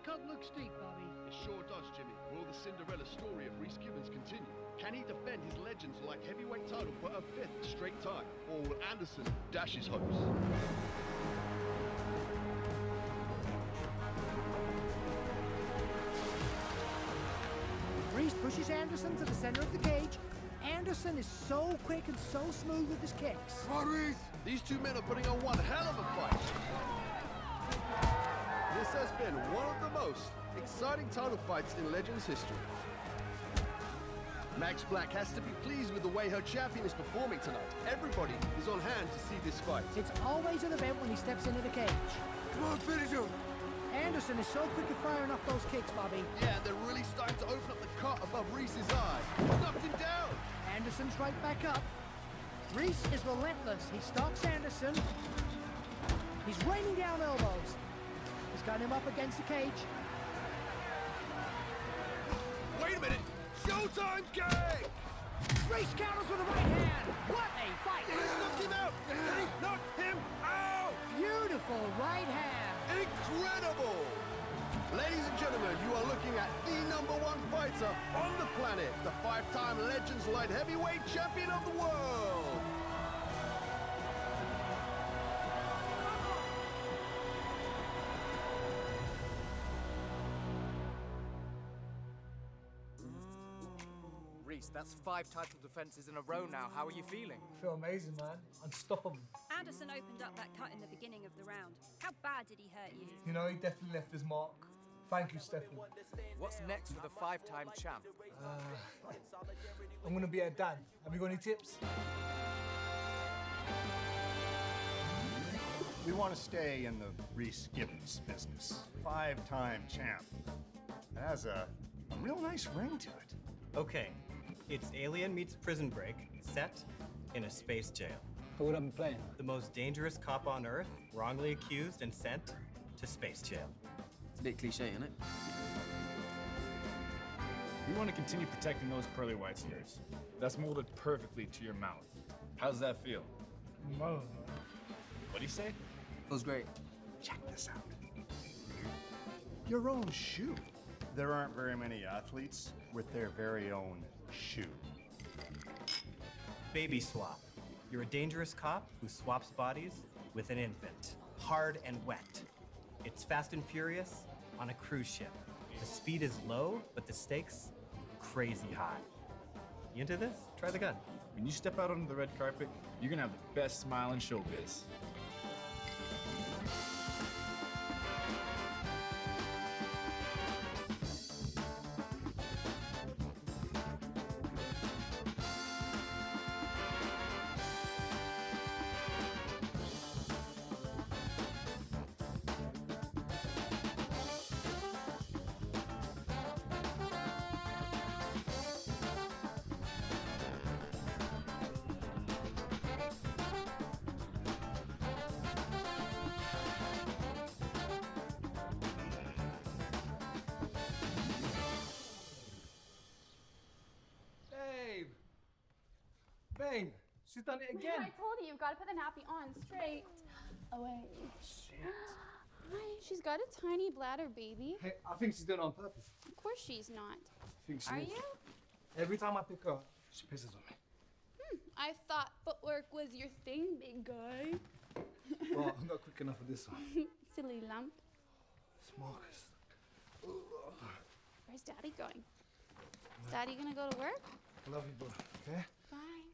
cut looks steep, Bobby. It sure does, Jimmy. Will the Cinderella story of Rhys Gibbons continue? Can he defend his Legends Light heavyweight title for a 5th straight time? Or will Anderson dash his hopes? Rhys pushes Anderson to the center of the cage. Anderson is so quick and so smooth with his kicks. Come on, Rhys! These two men are putting on one hell of a fight. This has been one of the most exciting title fights in Legends history. Max Black has to be pleased with the way her champion is performing tonight. Everybody is on hand to see this fight. It's always an event when he steps into the cage. Come on, finish him! Anderson is so quick at firing off those kicks, Bobby. Yeah, they're really starting to open up the cut above Rhys's eye. He's knocked him down! Anderson's right back up. Rhys is relentless. He stalks Anderson. He's raining down elbows. He's got him up against the cage. Wait a minute! Showtime kick! Rhys counters with a right hand. What a fight! He's knocked him out! He knocked him out! Beautiful right hand. Incredible! Ladies and gentlemen, you are looking at the #1 fighter on the planet, the 5-time Legends Light Heavyweight Champion of the world! Rhys, that's 5 title defenses in a row now. How are you feeling? I feel amazing, man. Unstoppable. Anderson opened up that cut in the beginning of the round. How bad did he hurt you? You know, he definitely left his mark. Thank you, Stefan. What's next for the 5-time champ? I'm gonna be a dad. Have you got any tips? We want to stay in the Rhys Gibbons business. 5-time champ. It has a real nice ring to it. Okay, it's Alien meets Prison Break, set in a space jail. So what I've been playing? The most dangerous cop on Earth, wrongly accused and sent to space jail. It's a bit cliche, isn't it? We want to continue protecting those pearly whites of yours. That's molded perfectly to your mouth. How does that feel? No. What'd he say? Feels great. Check this out. Your own shoe. There aren't very many athletes with their very own shoe. Baby swap. You're a dangerous cop who swaps bodies with an infant. Hard and wet. It's Fast and Furious on a cruise ship. The speed is low, but the stakes crazy high. You into this? Try the gun. When you step out onto the red carpet, you're gonna have the best smile in showbiz. Babe, she's done it again. I told you, you've got to put the nappy on straight away. Shit. Hi, she's got a tiny bladder, baby. Hey, I think she's doing it on purpose. Of course she's not. I think she Are is. you? Every time I pick her up, she pisses on me. I thought footwork was your thing, big guy. Well, I'm not quick enough for this one. Silly lump. It's Marcus. Where's Daddy going? Is Daddy gonna go to work? I love you, boy. Okay? Bye.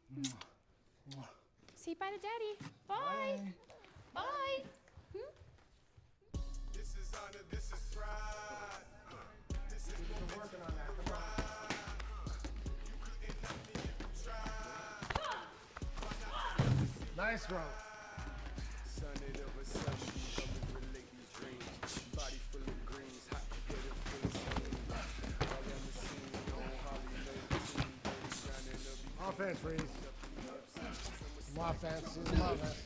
Say bye to Daddy. Bye. Bye. This is honor, this is pride. This is working on that. Come on. Nice one. Sun it over sun, come and relate these dreams. Body full of greens, hot together full of sun. All on the scene, on Hollywood. Offense, Reese. Some offense. Some offense.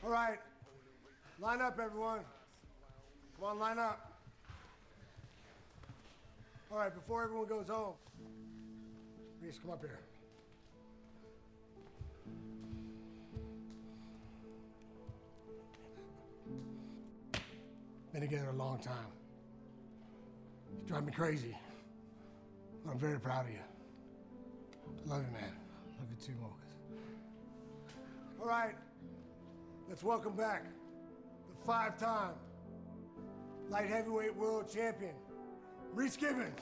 All right. Line up, everyone. Come on, line up. All right, before everyone goes home, Reese, come up here. Been together a long time. You drive me crazy. But I'm very proud of you. I love you, man. Love you too, Marcus. All right, let's welcome back the 5-time light heavyweight world champion, Reese Gibbons.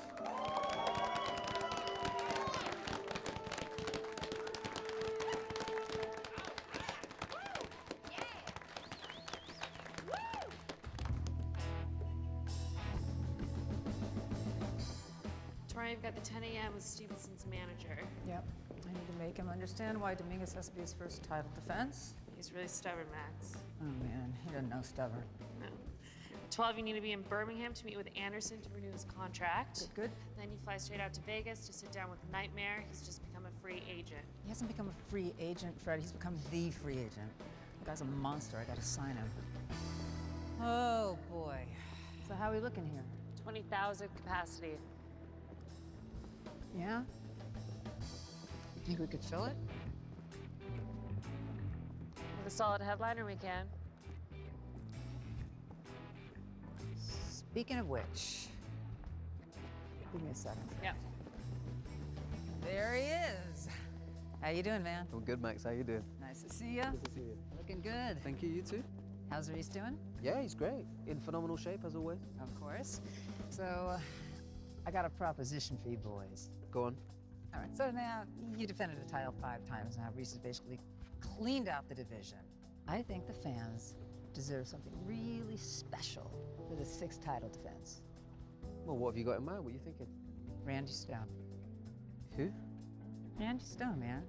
Tori, I've got the 10 a.m. with Stevenson's manager. Yep. I need to make him understand why Dominguez has to be his first title defense. He's really stubborn, Max. Oh, man. He doesn't know stubborn. No. 12, you need to be in Birmingham to meet with Anderson to renew his contract. Good. Then you fly straight out to Vegas to sit down with Nightmare. He's just become a free agent. He hasn't become a free agent, Fred. He's become the free agent. The guy's a monster. I gotta sign him. Oh, boy. So how are we looking here? 20,000 capacity. Yeah? Think we could fill it? With a solid headliner, we can. Speaking of which, give me a second. Yep. There he is. How you doing, man? I'm good, Max. How you doing? Nice to see you. Good to see you. Looking good. Thank you. You too? How's Reese doing? Yeah, he's great. In phenomenal shape, as always. Of course. So, I got a proposition for you boys. Go on. All right, so now you defended the title 5 times. Now Reese has basically cleaned out the division. I think the fans deserve something really special for the 6th title defense. Well, what have you got in mind? What are you thinking? Randy Stone. Who? Randy Stone, man.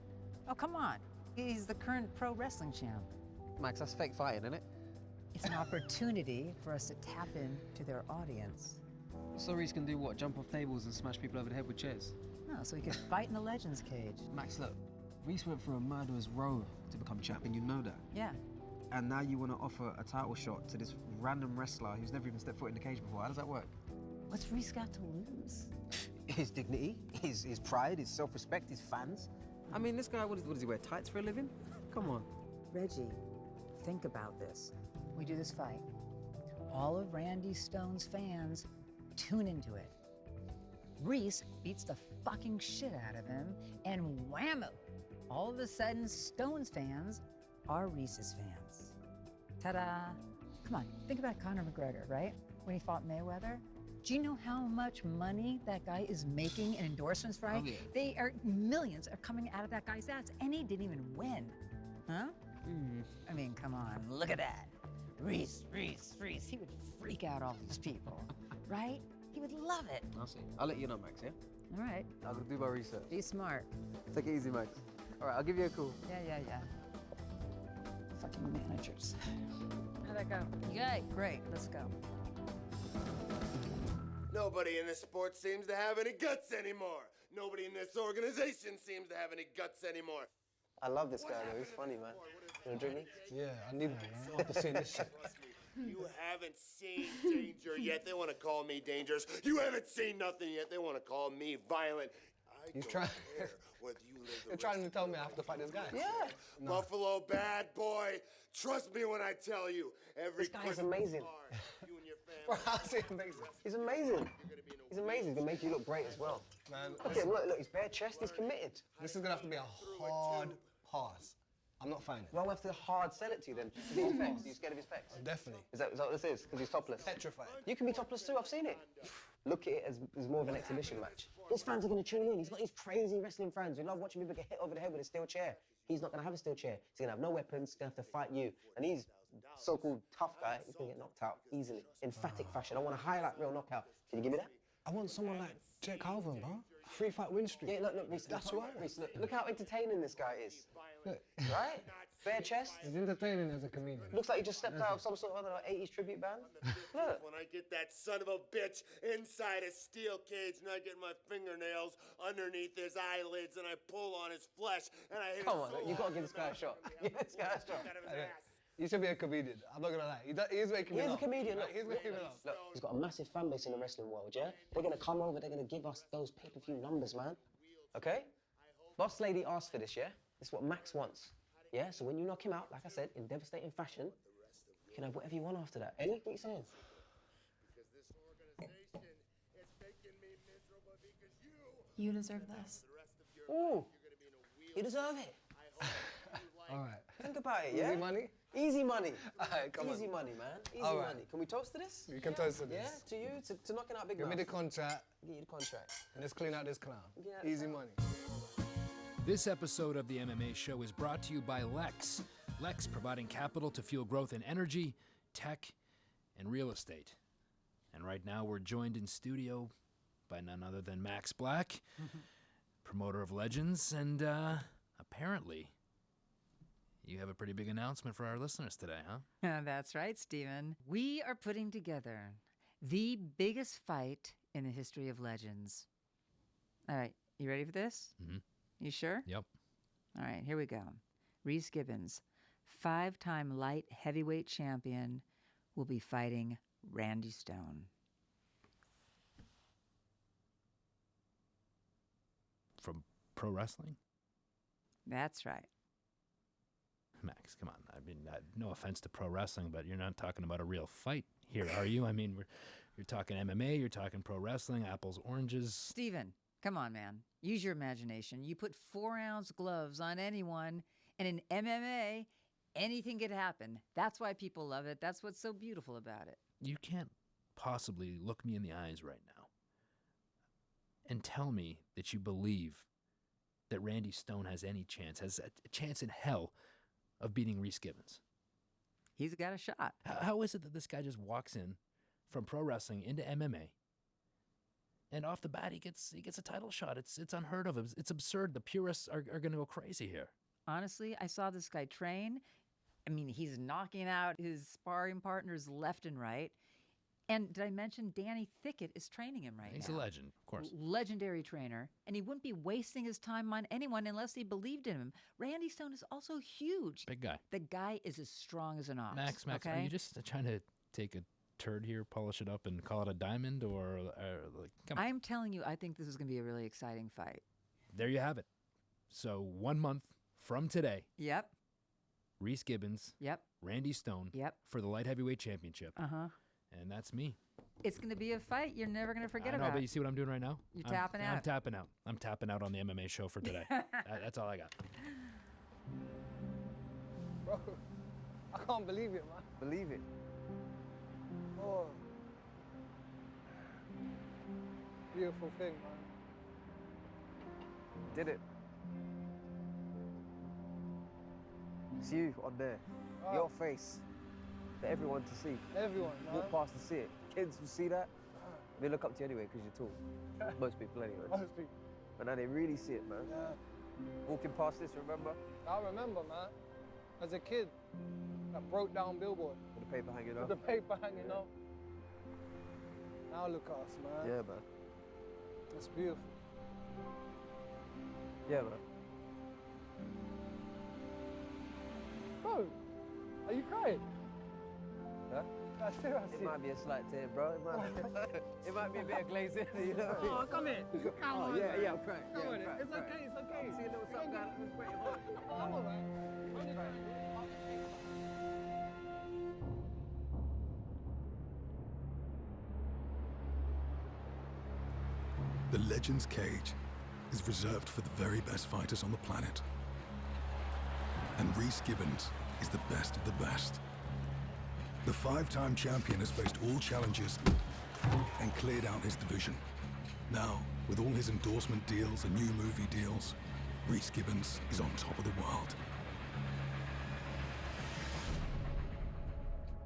Oh, come on. He's the current pro wrestling champ. Max, that's fake fighting, isn't it? It's an opportunity for us to tap into their audience. So Reese can do what? Jump off tables and smash people over the head with chairs? No, so he can fight in the Legends cage. Max, look. Reese went through a murderer's row to become champion, you know that. Yeah. And now you want to offer a title shot to this random wrestler who's never even stepped foot in the cage before. How does that work? What's Reese got to lose? His dignity, his pride, his self-respect, his fans. I mean, this guy, what does he wear, tights for a living? Come on. Reggie, think about this. We do this fight. All of Randy Stone's fans tune into it. Reese beats the fucking shit out of him, and whammo! All of a sudden, Stone's fans are Reese's fans. Ta-da! Come on, think about Conor McGregor, right? When he fought Mayweather. Do you know how much money that guy is making in endorsements, right? Oh, yeah. They are, millions are coming out of that guy's ass, and he didn't even win. Huh? I mean, come on, look at that. Reese, Reese, Reese. He would freak out all these people, right? He would love it. I'll see. I'll let you know, Max, yeah? All right. I'll do my research. Be smart. Take it easy, Max. All right, I'll give you a call. Yeah. Fucking managers. How'd that go? Yay, great, let's go. Nobody in this sport seems to have any guts anymore. Nobody in this organization seems to have any guts anymore. I love this guy, though. He's funny, man. You want to drink me? Yeah, I need one, man. After seeing this shit. You haven't seen danger yet. They want to call me dangerous. You haven't seen nothing yet. They want to call me violent. He's trying. Whether you live You're trying to tell me I have to fight this guy. Yeah. No. Buffalo bad boy. Trust me when I tell you. Every This guy is amazing. You and your Bro, family. how's he amazing? He's amazing. He's amazing. He's going to make you look great as well. Man, Look at him. Look, he's bare chest. He's committed. this is gonna have to be a hard pass. I'm not fighting. Well, I'll have to hard sell it to you then. To see his pecs. Are you scared of his pecs? Definitely. Is that what this is? Because he's topless? Petrified. You can be topless too. I've seen it. Look at it as more of an exhibition match. His fans are going to tune in. He's got these crazy wrestling fans who love watching people get hit over the head with a steel chair. He's not going to have a steel chair. He's going to have no weapons. He's going to have to fight you. And he's so-called tough guy. He's going to get knocked out easily. Emphatic fashion. I want a highlight reel knockout. Can you give me that? I want someone like Jake Calvin, bro. 3-fight win streak. Yeah, look, Reese. That's right. Reese, look how entertaining this guy is. Look, Right? Bare chest. he's entertaining as a comedian. Looks like he just stepped out of some sort of, I don't know, 80s tribute band. Look. When I get that son of a bitch inside a steel cage and I get my fingernails underneath his eyelids and I pull on his flesh and I hit Come on, him so you got to hard, give this guy a shot. Give this guy a shot. out of his ass. You should be a comedian. I'm not gonna lie. He's making me He's a laugh. comedian, look. He's making me laugh. Look, he's got a massive fan base in the wrestling world, yeah? They're gonna come over, they're gonna give us those pay-per-view numbers, man. Okay? Boss lady asked for this, yeah? This is what Max wants. Yeah? So when you knock him out, like I said, in devastating fashion, you can have whatever you want after that. Ellie, what are you saying? You deserve this. Ooh, you deserve it. All right. Think about it, yeah? Easy money? Easy money. All right, come Easy on. money, man. Easy All right. money. Can we toast to this? You can toast to this. Yeah, to you, to knocking out Big Give Mouth. me the contract, Give you the contract. and let's clean out this clown. Yeah. Easy money. This episode of the MMA Show is brought to you by Lex. Lex providing capital to fuel growth in energy, tech, and real estate. And right now we're joined in studio by none other than Max Black, promoter of Legends, and apparently you have a pretty big announcement for our listeners today, huh? That's right, Steven. We are putting together the biggest fight in the history of Legends. All right, you ready for this? Mm-hmm. You sure? Yep. All right, here we go. Reese Gibbons, 5-time light heavyweight champion, will be fighting Randy Stone. From pro wrestling? That's right. Max, come on. I mean, no offense to pro wrestling, but you're not talking about a real fight here, are you? I mean, you're talking MMA, you're talking pro wrestling, apples, oranges. Steven, come on, man. Use your imagination. You put 4-ounce gloves on anyone, and in MMA, anything could happen. That's why people love it. That's what's so beautiful about it. You can't possibly look me in the eyes right now and tell me that you believe that Randy Stone has any chance, has a chance in hell of beating Reese Gibbons. He's got a shot. How is it that this guy just walks in from pro wrestling into MMA, and off the bat he gets a title shot? It's unheard of. It's absurd. The purists are going to go crazy here. Honestly, I saw this guy train. I mean, he's knocking out his sparring partners left and right. And did I mention Danny Thickett is training him right now? He's a legend, of course. Legendary trainer. And he wouldn't be wasting his time on anyone unless he believed in him. Randy Stone is also huge. Big guy. The guy is as strong as an ox. Max, okay? Are you just trying to take a turd here, polish it up, and call it a diamond, or like? Come on. I'm telling you, I think this is going to be a really exciting fight. There you have it. So 1 month from today. Yep. Reese Gibbons. Yep. Randy Stone. Yep. For the light heavyweight championship. Uh-huh. And that's me. It's going to be a fight you're never going to forget I know, about. but you see what I'm doing right now? You're tapping out. I'm tapping out. I'm tapping out on the MMA show for today. That's all I got. Bro, I can't believe it, man. Believe it. Oh. Beautiful thing, man. Did it. It's you on there. Oh. Your face. For everyone to see. Everyone, man. Walk past to see it. Kids will see that. They look up to you anyway because you're tall. Most people anyway. Most people. But now they really see it, man. Yeah. Walking past this, remember? I remember, man. As a kid, that broke down billboard. With the paper hanging With up. the paper hanging up. Now look at us, man. Yeah, man. That's beautiful. Yeah, man. Bro, are you crying? Huh? It might be a slight tear, bro. It might be a bit of glazing, you know what I mean? Oh, come here. Come on, yeah, man. yeah, I'm crying. Come Yeah, on, I'm crying. it's okay, it's okay. See a little something going on. Wait, hold on. Come on, man. The Legends Cage is reserved for the very best fighters on the planet. And Reese Gibbons is the best of the best. The 5-time champion has faced all challenges and cleared out his division. Now, with all his endorsement deals and new movie deals, Reese Gibbons is on top of the world.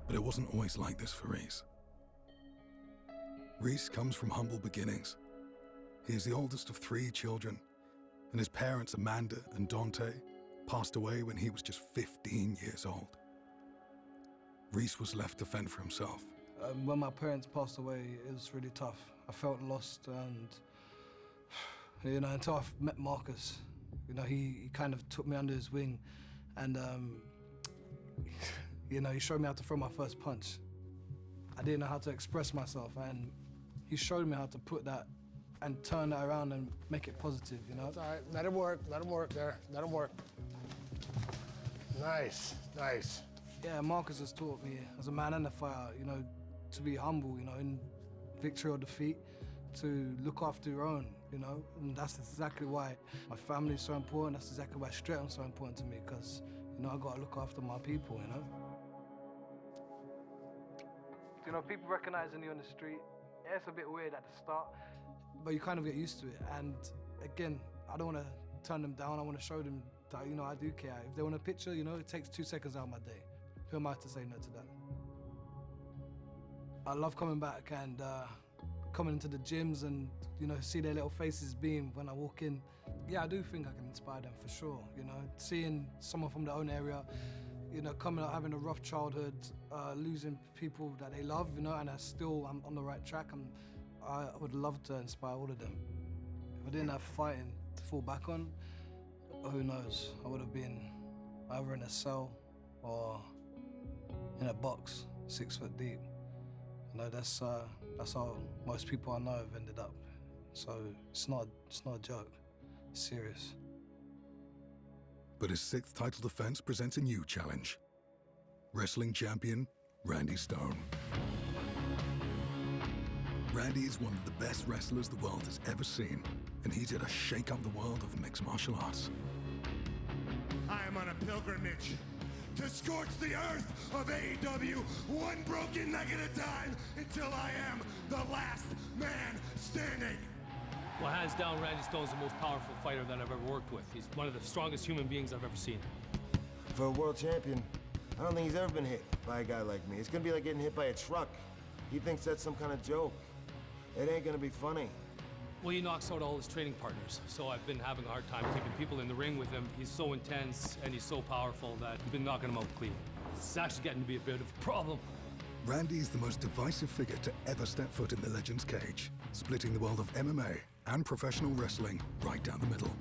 But it wasn't always like this for Reese. Reese comes from humble beginnings. He is the oldest of 3 children, and his parents, Amanda and Dante, passed away when he was just 15 years old. Reese was left to fend for himself. When my parents passed away, it was really tough. I felt lost, and until I met Marcus, he kind of took me under his wing, and he showed me how to throw my first punch. I didn't know how to express myself, and he showed me how to put that and turn that around and make it positive, It's all right. Let him work there. Let him work. Nice, nice. Yeah, Marcus has taught me, as a man and a fighter, to be humble, in victory or defeat, to look after your own. you know? And that's exactly why my family is so important. That's exactly why Stratton's so important to me, because, you know, I gotta look after my people, you know? You know, people recognizing you on the street, yeah, it's a bit weird at the start, but you kind of get used to it. And again, I don't want to turn them down. I want to show them that, you know, I do care. If they want a picture, you know, it takes 2 seconds out of my day. Who am I to say no to that? I love coming back and coming into the gyms and, you know, see their little faces beam when I walk in. Yeah, I do think I can inspire them for sure, you know. Seeing someone from their own area, you know, coming out, having a rough childhood, losing people that they love, you know, and I'm on the right track. I would love to inspire all of them. If I didn't have fighting to fall back on, who knows? I would have been either in a cell or in a box, 6 foot deep. You know, that's how most people I know have ended up. So it's not a joke. It's serious. But his 6th title defense presents a new challenge. Wrestling champion, Randy Stone. Randy is one of the best wrestlers the world has ever seen, and he's here to shake up the world of mixed martial arts. I am on a pilgrimage to scorch the earth of AEW, one broken leg at a time, until I am the last man standing. Well, hands down, Randy Stone's the most powerful fighter that I've ever worked with. He's one of the strongest human beings I've ever seen. For a world champion, I don't think he's ever been hit by a guy like me. It's gonna be like getting hit by a truck. He thinks that's some kind of joke. It ain't gonna be funny. Well, he knocks out all his training partners, so I've been having a hard time keeping people in the ring with him. He's so intense and he's so powerful that we've been knocking him out clean. It's actually getting to be a bit of a problem. Randy is the most divisive figure to ever step foot in the Legends cage, splitting the world of MMA and professional wrestling right down the middle.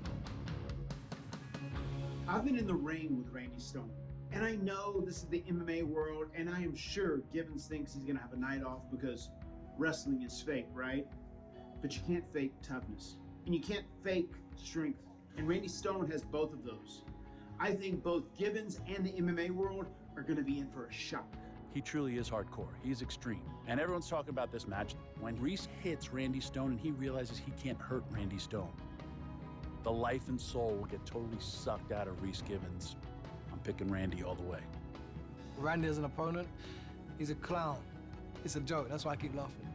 I've been in the ring with Randy Stone, and I know this is the MMA world, and I am sure Gibbons thinks he's gonna have a night off because wrestling is fake, right? But you can't fake toughness, and you can't fake strength, and Randy Stone has both of those. I think both Gibbons and the MMA world are gonna be in for a shock. He truly is hardcore. He's extreme. And everyone's talking about this match. When Reese hits Randy Stone and he realizes he can't hurt Randy Stone, the life and soul will get totally sucked out of Reese Gibbons. I'm picking Randy all the way. Randy as an opponent, he's a clown. It's a joke, that's why I keep laughing.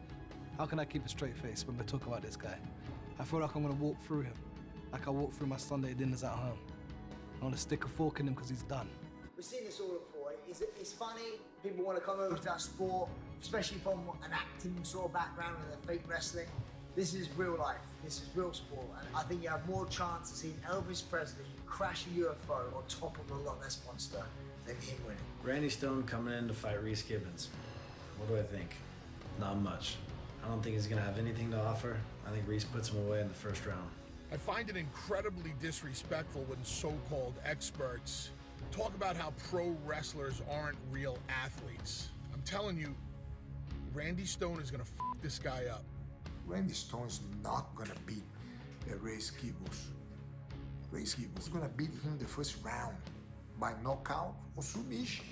How can I keep a straight face when we talk about this guy? I feel like I'm gonna walk through him, like I walk through my Sunday dinners at home. I wanna stick a fork in him because he's done. We've seen this all before. It's funny. People want to come over to our sport, especially from an acting sort of background and the fake wrestling. This is real life. This is real sport. And I think you have more chance of seeing Elvis Presley crash a UFO on top of the Loch Ness Monster than him winning. Randy Stone coming in to fight Reese Gibbons. What do I think? Not much. I don't think he's going to have anything to offer. I think Reese puts him away in the first round. I find it incredibly disrespectful when so-called experts talk about how pro wrestlers aren't real athletes. I'm telling you, Randy Stone is gonna f this guy up. Randy Stone's not gonna beat Reese Gibbons. Reese Gibbons is gonna beat him the first round by knockout or submission.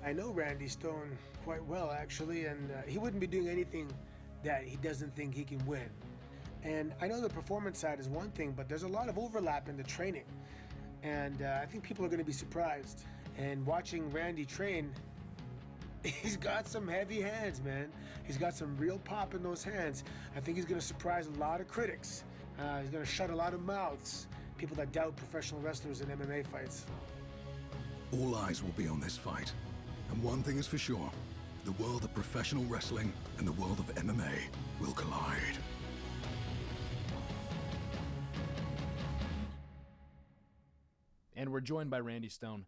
I know Randy Stone quite well, actually, and he wouldn't be doing anything that he doesn't think he can win. And I know the performance side is one thing, but there's a lot of overlap in the training. And I think people are going to be surprised. And watching Randy train, he's got some heavy hands, man. He's got some real pop in those hands. I think he's going to surprise a lot of critics. He's going to shut a lot of mouths, people that doubt professional wrestlers in MMA fights. All eyes will be on this fight. And one thing is for sure, the world of professional wrestling and the world of MMA will collide. And we're joined by Randy Stone.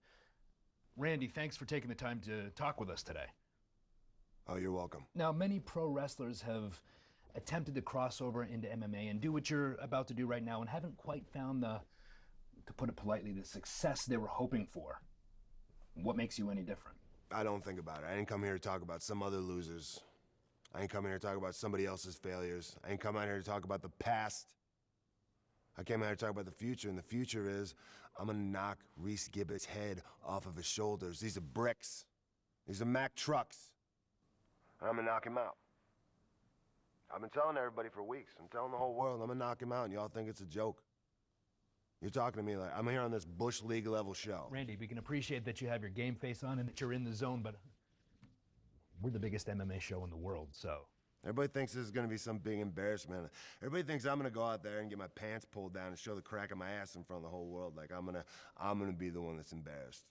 Randy, thanks for taking the time to talk with us today. Oh, you're welcome. Now, many pro wrestlers have attempted to cross over into MMA and do what you're about to do right now and haven't quite found the, to put it politely, the success they were hoping for. What makes you any different? I don't think about it. I didn't come here to talk about some other losers. I ain't come here to talk about somebody else's failures. I ain't come out here to talk about the past. I came out here to talk about the future, and the future is I'm gonna knock Reese Gibbons' head off of his shoulders. These are bricks. These are Mack trucks. And I'm gonna knock him out. I've been telling everybody for weeks. I'm telling the whole world I'm gonna knock him out, and y'all think it's a joke. You're talking to me like I'm here on this Bush League level show. Randy, we can appreciate that you have your game face on and that you're in the zone, but we're the biggest MMA show in the world, so. Everybody thinks this is gonna be some big embarrassment. Everybody thinks I'm gonna go out there and get my pants pulled down and show the crack of my ass in front of the whole world. Like I'm gonna be the one that's embarrassed.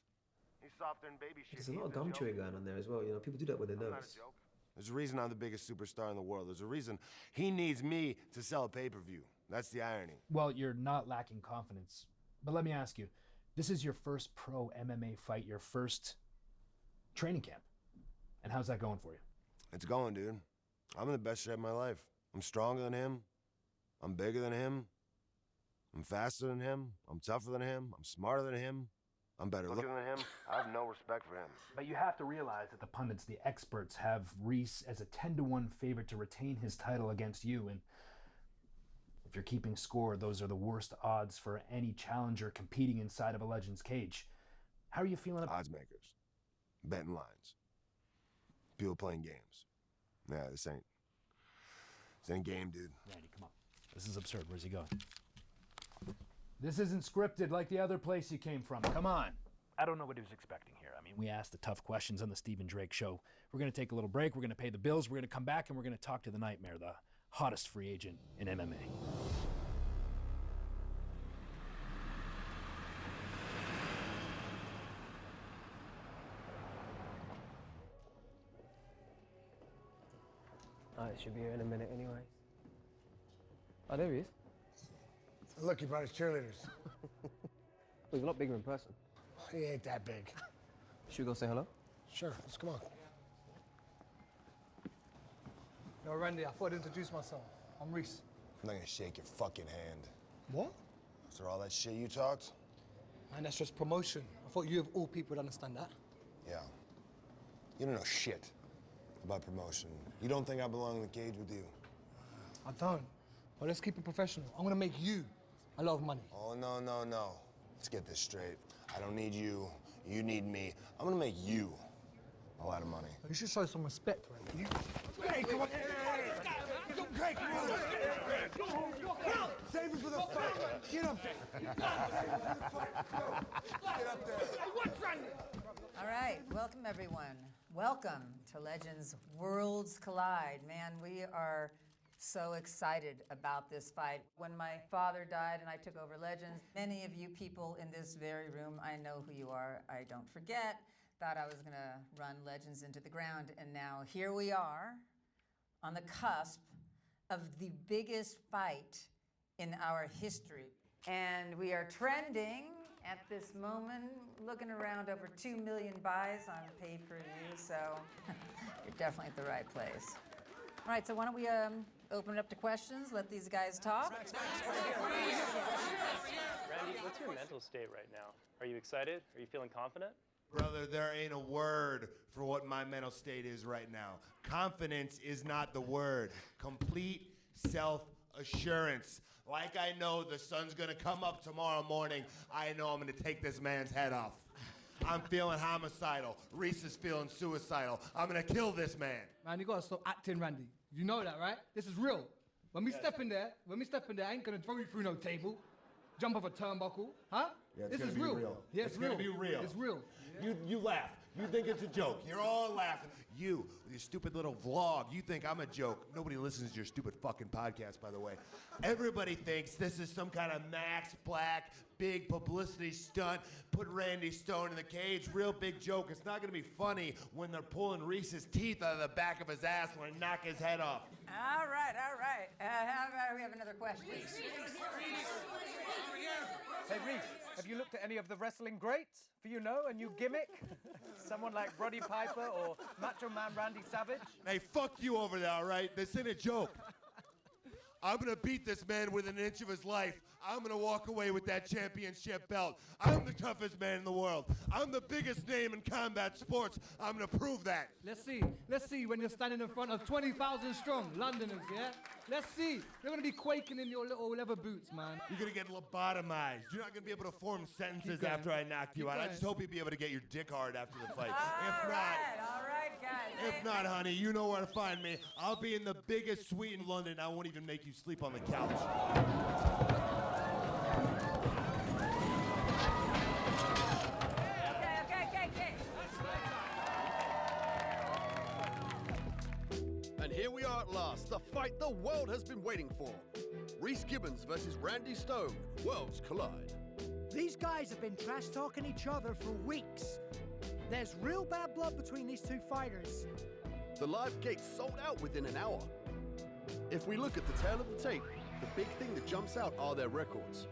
He's softer than baby shit. There's a lot of gum chewing going on there as well. You know, people do that when they're nervous. There's a reason I'm the biggest superstar in the world. There's a reason he needs me to sell a pay-per-view. That's the irony. Well, you're not lacking confidence. But let me ask you, this is your first pro MMA fight, your first training camp. And how's that going for you? It's going, dude. I'm in the best shape of my life. I'm stronger than him. I'm bigger than him. I'm faster than him. I'm tougher than him. I'm smarter than him. I'm better looking than him. I have no respect for him. But you have to realize that the pundits, the experts, have Reese as a 10-to-1 favorite to retain his title against you. And if you're keeping score, those are the worst odds for any challenger competing inside of a Legends cage. How are you feeling about odds makers, betting lines, people playing games? Yeah, this ain't game, dude. Randy, come on. This is absurd. Where's he going? This isn't scripted like the other place you came from. Come on. I don't know what he was expecting here. I mean, we asked the tough questions on the Stephen Drake show. We're going to take a little break. We're going to pay the bills. We're going to come back and we're going to talk to the Nightmare, the hottest free agent in MMA. Oh, it should be here in a minute anyway. Oh, there he is. Look, he brought his cheerleaders. Well, he's a lot bigger in person. He ain't that big. Should we go say hello? Sure, let's come on. Yo, Randy, I thought I'd introduce myself. I'm Reese. I'm not gonna shake your fucking hand. What? After all that shit you talked? Man, that's just promotion. I thought you of all people would understand that. Yeah. You don't know shit about promotion. You don't think I belong in the cage with you? I don't. But let's keep it professional. I'm gonna make you a lot of money. Oh, no. Let's get this straight. I don't need you. You need me. I'm gonna make you a lot of money. You should show some respect, Randy. Hey, come on. Hey, come on. Save it for the fight. Get up there. Get up there. What's wrong? All right, welcome everyone. Welcome to Legends Worlds Collide. Man, we are so excited about this fight. When my father died and I took over Legends, many of you people in this very room, I know who you are, I don't forget, thought I was gonna run Legends into the ground, and now here we are on the cusp of the biggest fight in our history. And we are trending at this moment, looking around over 2 million buys on pay-per-view, so you're definitely at the right place. All right, so why don't we open it up to questions, let these guys talk. Randy, what's your mental state right now? Are you excited? Are you feeling confident? Brother, there ain't a word for what my mental state is right now. Confidence is not the word. Complete self-assurance. Like I know the sun's gonna come up tomorrow morning, I know I'm gonna take this man's head off. I'm feeling homicidal. Reese is feeling suicidal. I'm gonna kill this man. Man, you gotta stop acting, Randy. You know that, right? This is real. When we step in there, I ain't gonna throw you through no table, jump off a turnbuckle, huh? Yeah, it's this gonna is be real. real. Yeah, It's gonna be real. It's real. You laugh. You think it's a joke. You're all laughing. You, with your stupid little vlog, you think I'm a joke. Nobody listens to your stupid fucking podcast, by the way. Everybody thinks this is some kind of Max Black, big publicity stunt, put Randy Stone in the cage, real big joke. It's not gonna be funny when they're pulling Reese's teeth out of the back of his ass when they knock his head off. All right. How about we have another question? Hey, Reese, have you looked at any of the wrestling greats? For you know, a new gimmick? Someone like Roddy Piper or Macho Man Randy Savage? Hey, fuck you over there, all right? This ain't a joke. I'm gonna beat this man within an inch of his life. I'm gonna walk away with that championship belt. I'm the toughest man in the world. I'm the biggest name in combat sports. I'm gonna prove that. Let's see when you're standing in front of 20,000 strong Londoners, yeah? Let's see. You're gonna be quaking in your little leather boots, man. You're gonna get lobotomized. You're not gonna be able to form sentences Keep going. after I knock you Keep out. I going. just hope you'll be able to get your dick hard after the fight. All If not, right, If not, honey, you know where to find me. I'll be in the biggest suite in London. I won't even make you sleep on the couch. Okay. And here we are at last, the fight the world has been waiting for. Reese Gibbons versus Randy Stone. Worlds collide. These guys have been trash-talking each other for weeks. There's real bad blood between these two fighters. The live gates sold out within an hour. If we look at the tail of the tape, the big thing that jumps out are their records.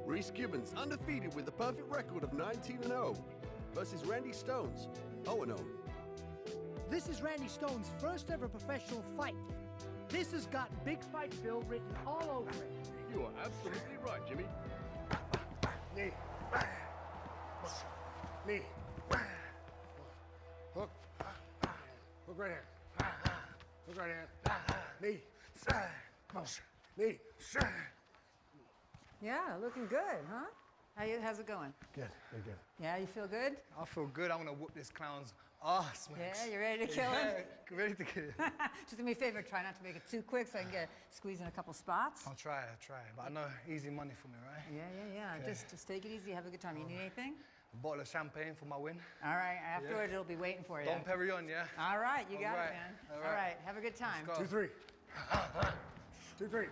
Reese Gibbons undefeated with the perfect record of 19-0 versus Randy Stone's 0-0. This is Randy Stone's first ever professional fight. This has got Big Fight Bill written all over it. You are absolutely right, Jimmy. Knee. Knee. Hook. Hook right hand. Hook right hand. Knee. Knee. Yeah, looking good, huh? How's it going? Good. Yeah, you feel good? I feel good. I'm gonna whoop this clown's ass, man. Yeah, you ready to kill him? Ready to kill him. Just do me a favor, try not to make it too quick so I can squeeze in a couple spots. I'll try. But I know easy money for me, right? Yeah. Okay. Just take it easy, have a good time. You need anything? A bottle of champagne for my win. All right, afterwards it'll be waiting for you. Dom Perignon, yeah? All right, you got right. it, man. All right. Have a good time. Let's go. 2-3. 2-3.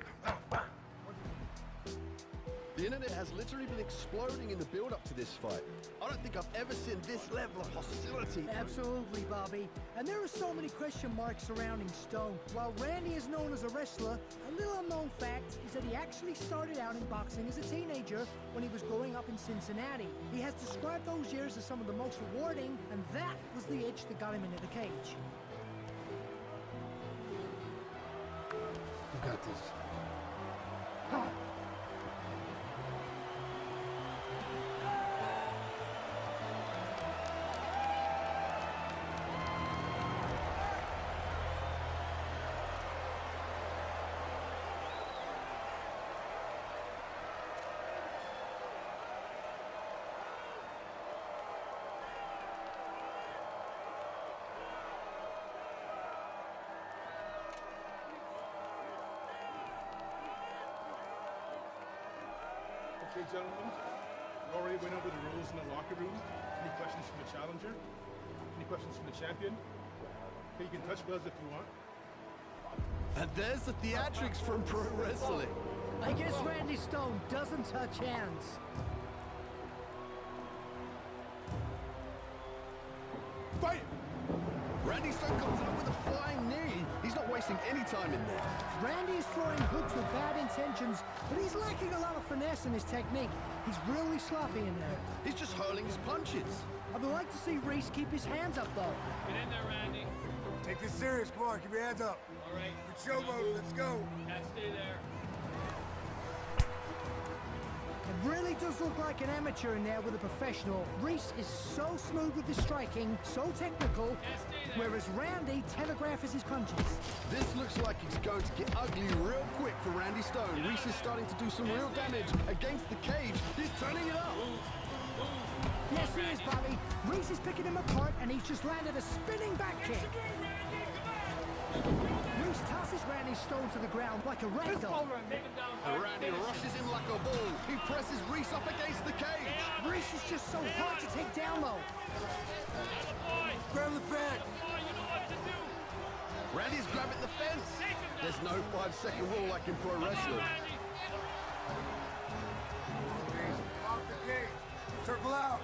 The internet has literally been exploding in the build-up to this fight. I don't think I've ever seen this level of hostility. Absolutely, Bobby. And there are so many question marks surrounding Stone. While Randy is known as a wrestler, a little unknown fact is that he actually started out in boxing as a teenager when he was growing up in Cincinnati. He has described those years as some of the most rewarding, and that was the itch that got him into the cage. You got this. Okay, gentlemen, we already went over the rules in the locker room. Any questions from the challenger? Any questions from the champion? Okay, you can touch gloves if you want. And there's the theatrics from pro wrestling. I guess Randy Stone doesn't touch hands. Fight! Randy Stone comes out with a flying knee. He's not wasting any time in there. Randy is throwing hooks with bad intentions, but he's lacking a lot of finesse in his technique. He's really sloppy in there. He's just hurling his punches. I would like to see Reese keep his hands up, though. Get in there, Randy. Take this serious. Come on, keep your hands up. All right. Good showboat. Let's go. Can't stay there. It really does look like an amateur in there with a professional. Reese is so smooth with his striking, so technical, whereas Randy telegraphs his punches. This looks like it's going to get ugly real quick for Randy Stone. Reese is starting to do some real damage against the cage. He's turning it up. Yes, he is, Bobby. Reese is picking him apart, and he's just landed a spinning back kick. Reese tosses Randy Stone to the ground like a rag doll. And Randy rushes in like a bull. He presses Reese up against the cage. Reese is just so hard to take down, though. Grab the fence. Randy's grabbing the fence. There's no 5-second rule like in pro wrestling. Off the gate. Circle out.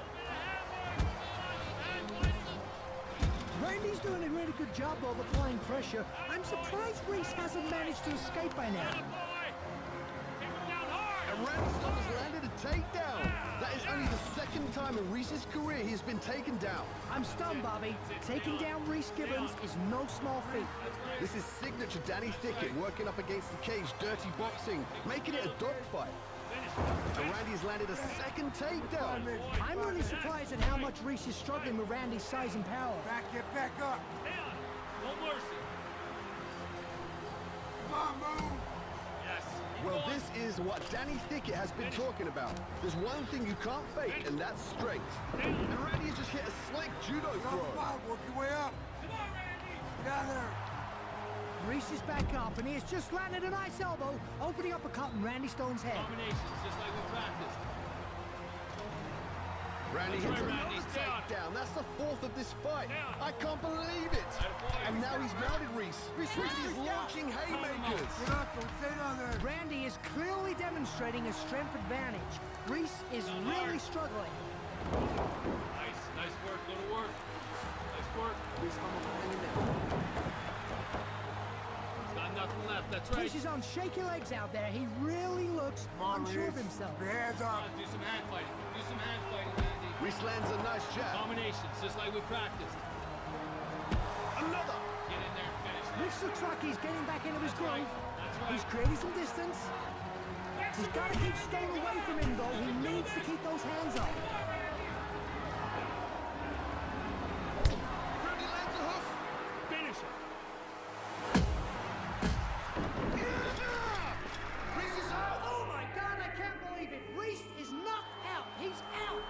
Randy's doing a really good job, though, of applying pressure. I'm surprised Reese hasn't managed to escape by now. And Randy Stone has landed a takedown. That is only the second time in Reese's career he has been taken down. I'm stunned, Bobby. Taking down Reese Gibbons is no small feat. This is signature Danny Thicket working up against the cage, dirty boxing, making it a dogfight. And Randy's landed a second takedown. I'm really surprised at how much Reese is struggling with Randy's size and power. Get back up. No mercy. Come on, move. Yes. Well, this is what Danny Thicket has been talking about. There's one thing you can't fake, and that's strength. And Randy has just hit a slick judo throw. Work your way up. Come on, Randy. Reese is back up, and he has just landed a nice elbow, opening up a cut in Randy Stone's head. Combinations, just like we practiced. Randy That's hits right, another Randy, stay on. takedown. That's the fourth of this fight. I can't believe it. And now he's mounted Reese. Randy's launching haymakers. Randy is clearly demonstrating a strength advantage. Reese is really struggling. Nice work, little work. Nice work. He's got nothing left, that's right. Reese is on shaky legs out there. He really looks unsure of himself. Hands up. Do some hand fighting. Do some hand fighting, Randy. Reese lands a nice jab. Combinations, just like we practiced. Another. Get in there and finish. Reese looks like he's getting back into his groove. That's right. He's creating some distance. He's got to keep Stone away from him, though. He needs to keep those hands up. Randy lands a hoof. Finish it. Reese is out. Oh my God, I can't believe it. Reese is knocked out. He's out.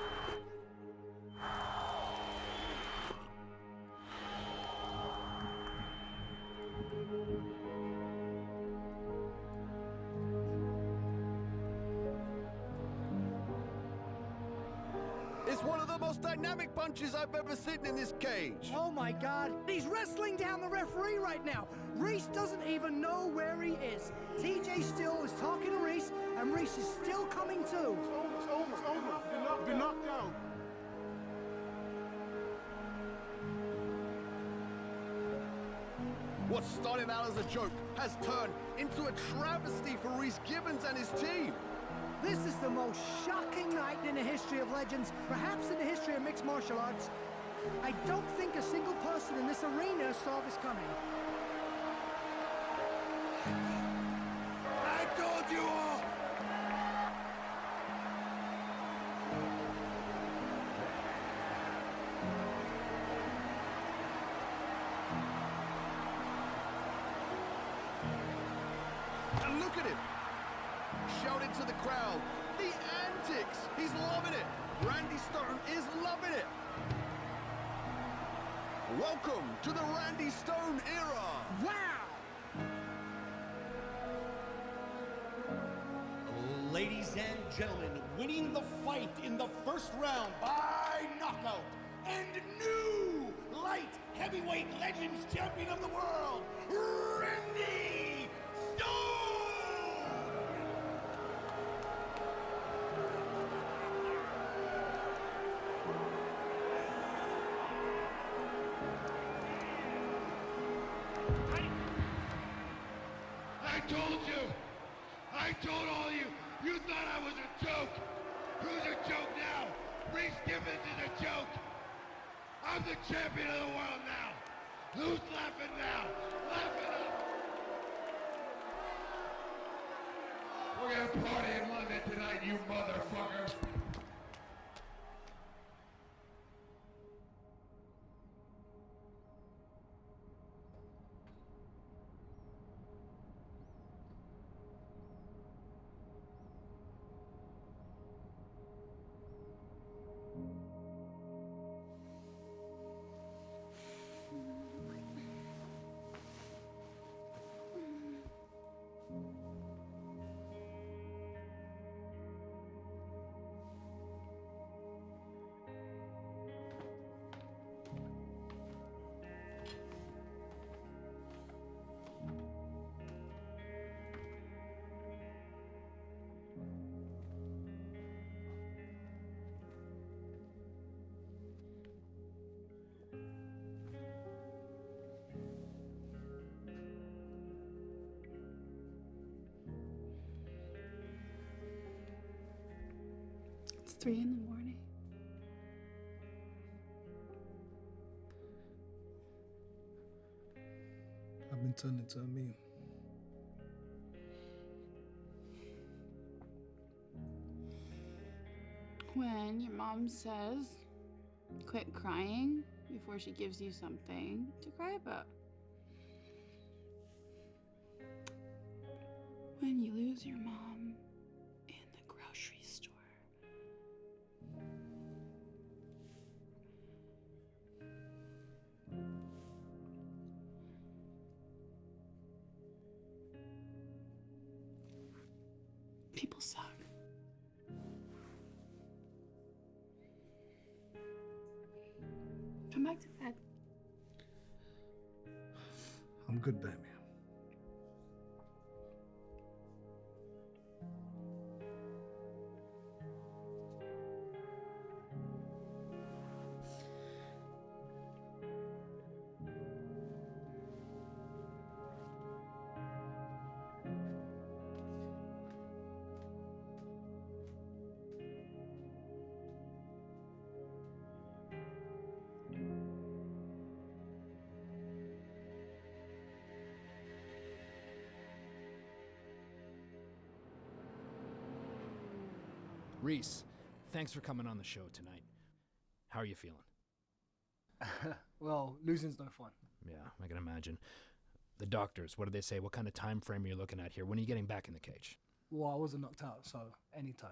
It's one of the most dynamic punches I've ever seen in this cage. Oh my God, he's wrestling down the referee right now. Reese doesn't even know where he is. TJ Still is talking to Reese, and Reese is still coming to. It's over. Been knocked out. What started out as a joke has turned into a travesty for Reese Gibbons and his team. This is the most shocking night in the history of Legends, perhaps in the history of mixed martial arts. I don't think a single person in this arena saw this coming. I told you all! And look at him! Shouting to the crowd. The antics! He's loving it! Randy Stone is loving it! Welcome to the Randy Stone era! Wow! Ladies and gentlemen, winning the fight in the first round by knockout, and new light heavyweight Legends champion of the world, Randy Stone! I told you! I told all you! You thought I was a joke! Who's a joke now? Reese Gibbons is a joke! I'm the champion of the world now! Who's laughing now? Laugh it up! We're gonna party in London tonight, you motherfucker! It's 3 in the morning. I've been turned into a meme. When your mom says, quit crying before she gives you something to cry about. When you lose your mom in the grocery store. People suck. Come back to bed. I'm good, baby. Reese, thanks for coming on the show tonight. How are you feeling? Well, losing's no fun. Yeah, I can imagine. The doctors, what do they say? What kind of time frame are you looking at here? When are you getting back in the cage? Well, I wasn't knocked out, so anytime.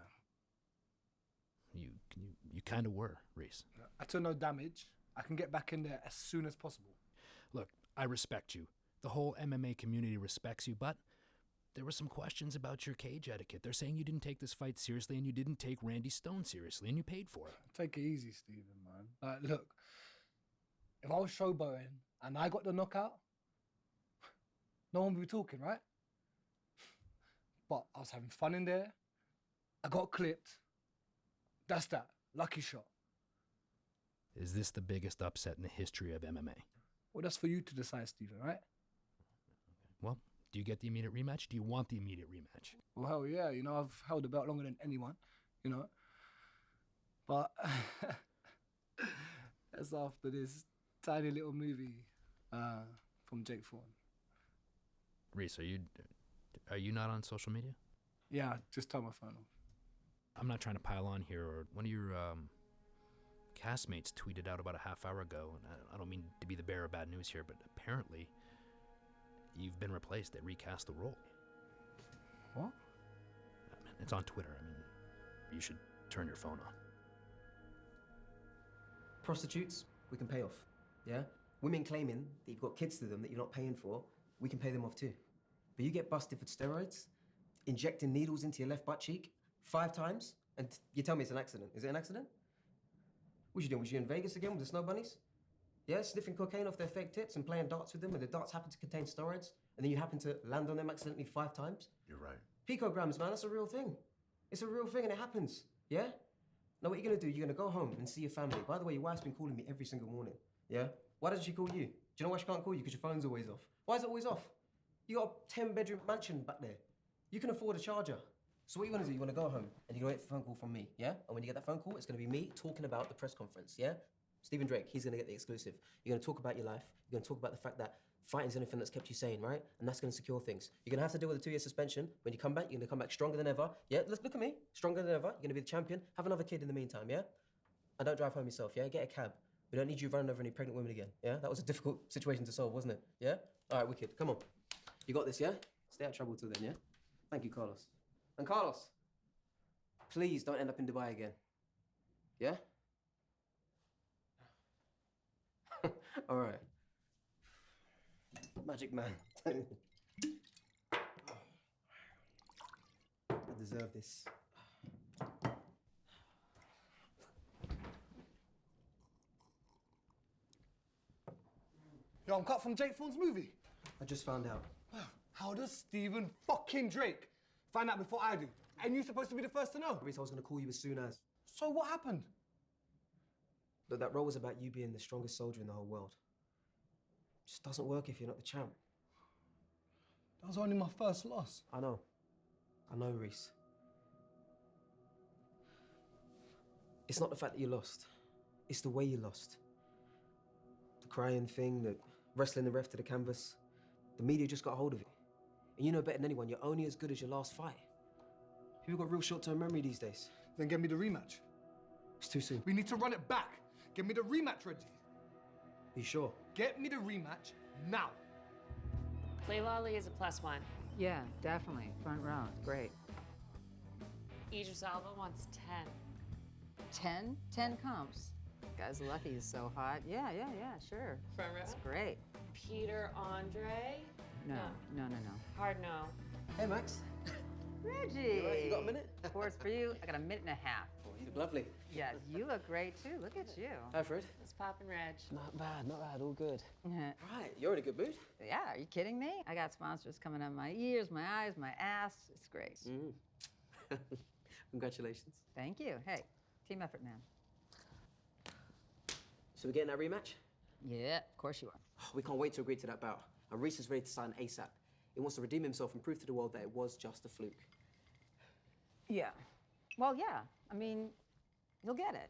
You kind of were, Reese. I took no damage. I can get back in there as soon as possible. Look, I respect you. The whole MMA community respects you, but there were some questions about your cage etiquette. They're saying you didn't take this fight seriously and you didn't take Randy Stone seriously, and you paid for it. Take it easy, Stephen, man. Look, if I was showboating and I got the knockout, no one would be talking, right? But I was having fun in there. I got clipped. That's that. Lucky shot. Is this the biggest upset in the history of MMA? Well, that's for you to decide, Stephen, right? Well, do you get the immediate rematch? Do you want the immediate rematch? Well, yeah, you know, I've held the belt longer than anyone, you know. But that's after this tiny little movie from Jake Thorne. Reese, are you not on social media? Yeah, just turn my phone off. I'm not trying to pile on here, or one of your castmates tweeted out about a half hour ago, and I don't mean to be the bearer of bad news here, but apparently you've been replaced. They recast the role. What? It's on Twitter. I mean, you should turn your phone off. Prostitutes, we can pay off, yeah? Women claiming that you've got kids to them that you're not paying for, we can pay them off too. But you get busted for steroids, injecting needles into your left butt cheek 5 times, and you tell me it's an accident. Is it an accident? What you doing? Was you in Vegas again with the snow bunnies? Yeah, sniffing cocaine off their fake tits and playing darts with them, and the darts happen to contain steroids, and then you happen to land on them accidentally 5 times? You're right. Picograms, man, that's a real thing. It's a real thing and it happens, yeah? Now what you're gonna do, you're gonna go home and see your family. By the way, your wife's been calling me every single morning, yeah? Why doesn't she call you? Do you know why she can't call you? Because your phone's always off. Why is it always off? You got a 10-bedroom mansion back there. You can afford a charger. So what you wanna do, you wanna go home and you're gonna wait for a phone call from me, yeah? And when you get that phone call, it's gonna be me talking about the press conference, yeah? Stephen Drake, he's gonna get the exclusive. You're gonna talk about your life. You're gonna talk about the fact that fighting's the only thing that's kept you sane, right? And that's gonna secure things. You're gonna have to deal with a 2-year suspension. When you come back, you're gonna come back stronger than ever. Yeah, look at me, stronger than ever. You're gonna be the champion. Have another kid in the meantime, yeah? And don't drive home yourself, yeah? Get a cab. We don't need you running over any pregnant women again, yeah? That was a difficult situation to solve, wasn't it? Yeah? All right, wicked, come on. You got this, yeah? Stay out of trouble till then, yeah? Thank you, Carlos. And Carlos, please don't end up in Dubai again. Yeah? All right. Magic man. I deserve this. Yo, I'm cut from Jake Thorne's movie. I just found out. How does Stephen fucking Drake find out before I do? And you're supposed to be the first to know. Reese, I was gonna call you as soon as. So what happened? Look, that role was about you being the strongest soldier in the whole world. It just doesn't work if you're not the champ. That was only my first loss. I know, Reese. It's not the fact that you lost. It's the way you lost. The crying thing, the wrestling the ref to the canvas. The media just got hold of it. And you know better than anyone, you're only as good as your last fight. People got real short-term memory these days. Then get me the rematch. It's too soon. We need to run it back. Get me the rematch, Reggie. You sure? Get me the rematch now. Layla Ali is a +1. Yeah, definitely. Front row. Great. Idris Alba wants 10. 10? 10 comps. Guy's lucky he's so hot. Yeah, sure. Front row? That's great. Peter Andre? No. Hard no. Hey, Max. Reggie! You all right? You got a minute? Of course, for you, I got a minute and a half. Oh, you look lovely. Yes, you look great too. Look at you. Hi, Fred. It's poppin' Reg. Not bad, all good. Yeah. Right, you're in a good mood. Yeah, are you kidding me? I got sponsors coming out my ears, my eyes, my ass. It's great. Congratulations. Thank you. Hey, team effort, man. So we're getting that rematch? Yeah, of course you are. We can't wait to agree to that bout. And Reese is ready to sign ASAP. He wants to redeem himself and prove to the world that it was just a fluke. Yeah. Well, yeah. I mean, you'll get it.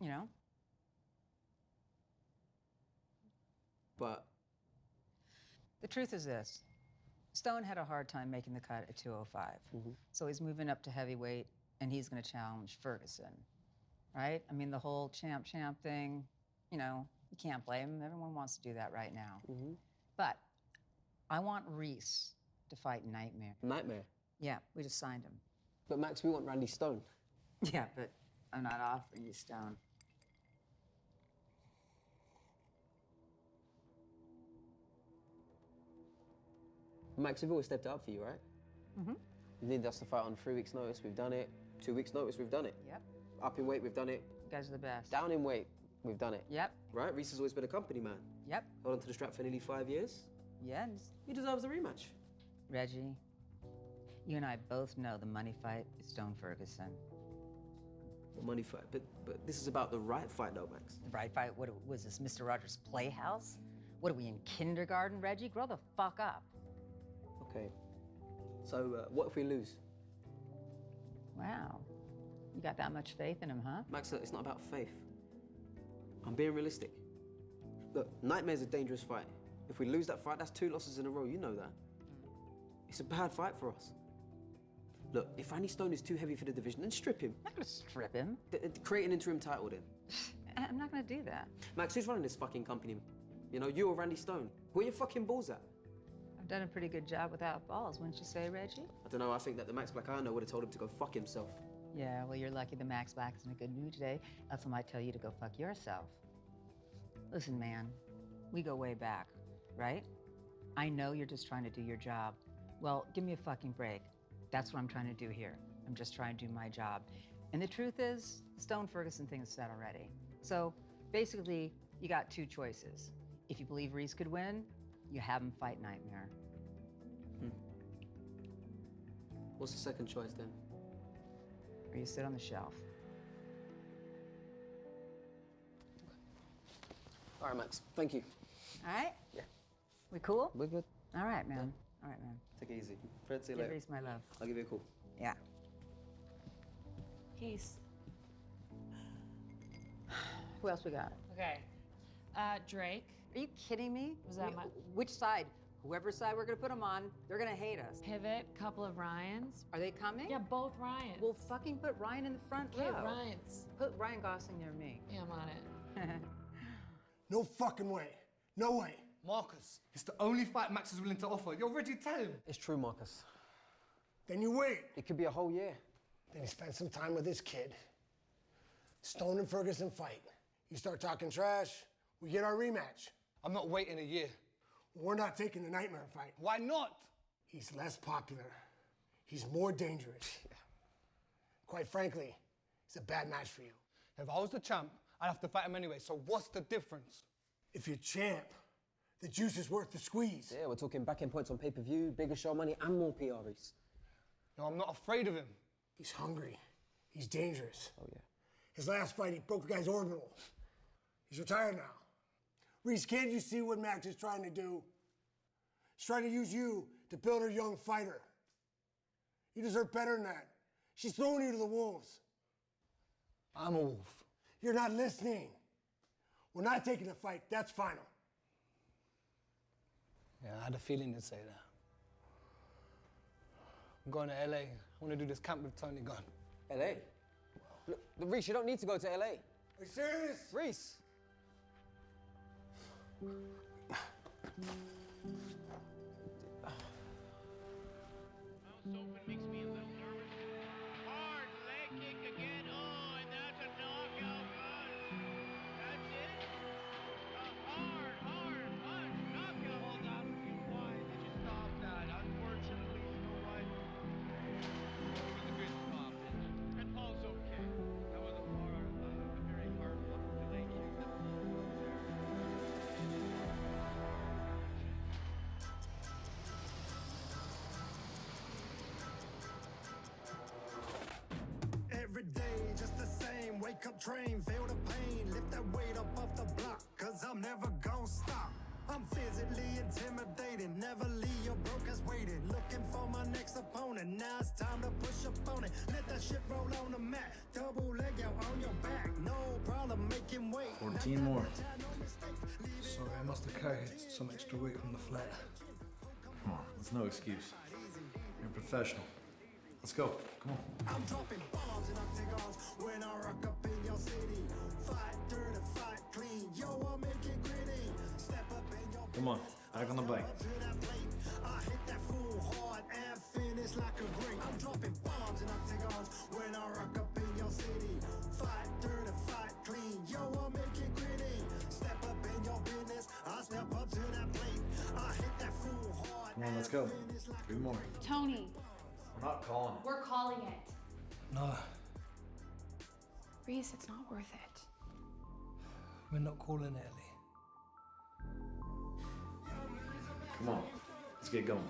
You know? But The truth is this. Stone had a hard time making the cut at 205. So he's moving up to heavyweight, and he's going to challenge Ferguson. Right? I mean, the whole champ thing, you know, you can't blame him. Everyone wants to do that right now. But I want Reese to fight Nightmare. Nightmare? Yeah, we just signed him. But Max, we want Randy Stone. Yeah, but I'm not offering you Stone. Max, we've always stepped up for you, right? You needed us to fight on 3 weeks' notice, we've done it. 2 weeks' notice, we've done it. Yep. Up in weight, we've done it. You guys are the best. Down in weight, we've done it. Yep. Right? Reese has always been a company man. Yep. Held on to the strap for nearly 5 years. Yes. He deserves a rematch. Reggie, you and I both know the money fight is Stone Ferguson. The money fight, but this is about the right fight, though, Max. The right fight? What was this, Mr. Rogers' Playhouse? What are we in kindergarten, Reggie? Grow the fuck up. Okay. So, what if we lose? Wow. You got that much faith in him, huh? Max, it's not about faith. I'm being realistic. Look, Nightmare's a dangerous fight. If we lose that fight, that's 2 losses in a row. You know that. It's a bad fight for us. Look, if Randy Stone is too heavy for the division, then strip him. I'm not gonna strip him. Create an interim title then. I'm not gonna do that. Max, who's running this fucking company? You know, you or Randy Stone? Where are your fucking balls at? I've done a pretty good job without balls, wouldn't you say, Reggie? I don't know, I think that the Max Black I know would have told him to go fuck himself. Yeah, well, you're lucky the Max Black is in a good mood today. Else I might tell you to go fuck yourself. Listen, man, we go way back, right? I know you're just trying to do your job. Well, give me a fucking break. That's what I'm trying to do here. I'm just trying to do my job. And the truth is, the Stone Ferguson thing is set already. So basically, you got 2 choices. If you believe Reese could win, you have him fight Nightmare. What's the second choice then? Or you sit on the shelf. All right, Max. Thank you. All right? Yeah. We cool? We're good. All right, man. All right, man. Take it easy. Fred, see you Give later. Reese my love. I'll give you a call. Yeah. Peace. Who else we got? Okay. Drake. Are you kidding me? Was that my... Which side? Whoever side we're gonna put them on, they're gonna hate us. Pivot, couple of Ryans. Are they coming? Yeah, both Ryans. Well, fucking put Ryan in the front Okay, row. Ryans. Put Ryan Gosling near me. Yeah, I'm on it. No fucking way. No way. Marcus, it's the only fight Max is willing to offer. You're ready to tell him. It's true, Marcus. Then you wait. It could be a whole year. Then you spend some time with this kid. Stone and Ferguson fight. You start talking trash, we get our rematch. I'm not waiting a year. We're not taking the Nightmare fight. Why not? He's less popular. He's more dangerous. Quite frankly, it's a bad match for you. If I was the champ, I'd have to fight him anyway, so what's the difference? If you're champ, the juice is worth the squeeze. Yeah, we're talking back-end points on pay-per-view, bigger show money, and more PR, Reese. No, I'm not afraid of him. He's hungry. He's dangerous. Oh, yeah. His last fight, he broke the guy's orbital. He's retired now. Reese, can't you see what Max is trying to do? She's trying to use you to build her young fighter. You deserve better than that. She's throwing you to the wolves. I'm a wolf. You're not listening. We're not taking the fight. That's final. Yeah, I had a feeling you'd say that. I'm going to LA. I want to do this camp with Tony Gunn. LA? Look, Reese, you don't need to go to LA. Are you serious? Reese! Makes me a little nervous. Hard leg kick again. Oh, and that's a knockout punch. That's it. A hard punch. Knockout. Hold on. Why did you stop that? Unfortunately, you know what? every day, just the same. Wake up, train, feel the pain. Lift that weight up off the block, cause I'm never gonna stop. I'm physically intimidating, never leave your broke ass waiting. Looking for my next opponent, now it's time to push up on it. Let that shit roll on the mat, double leg out on your back. No problem making weight. 14 more. Sorry, I must have carried some extra weight from the flat. Come on, that's no excuse. You're a professional. Let's go. Come on. I'm dropping bombs in octagons when I rock up in your city. Fight dirty, fight clean. Yo, I'll make it gritty. Step up in your Come on, back on the bike. I hit that full hard and finish like a great. I'm dropping bombs in octagons when I rock up in your city. Fight dirty, fight clean. Yo, I'll make it gritty. Step up in your business. I step up to that plate. I hit that full hard. Come on, let's go. 3 more. Tony, We're not calling it. we're calling it. No, Reese, it's not worth it. we're not calling it, Ellie. Come on, let's get going.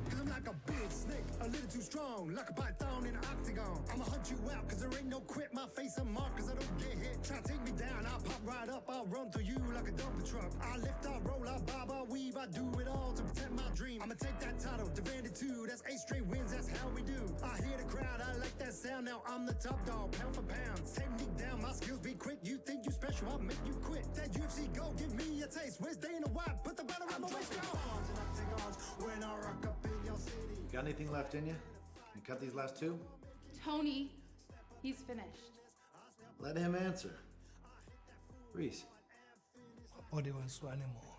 Cause I'm like a big snake, a little too strong, like a python in an octagon. I'ma hunt you out, cause there ain't no quit. My face a mark, cause I don't get hit. Try to take me down, I'll pop right up. I'll run through you like a dumper truck. I lift, I roll, I bob, I weave. I do it all to protect my dream. I'ma take that title, defend it too. That's 8 straight wins, that's how we do. I hear the crowd, I like that sound. Now I'm the top dog, pound for pound. Take me down, my skills be quick. You think you special, I'll make you quit. That UFC go, give me a taste. Where's Dana White? Put the battle around my waist, go. When I rock up in your city. Got anything left in you? Can you cut these last 2? Tony, he's finished. Let him answer. Reese. My body won't sweat anymore.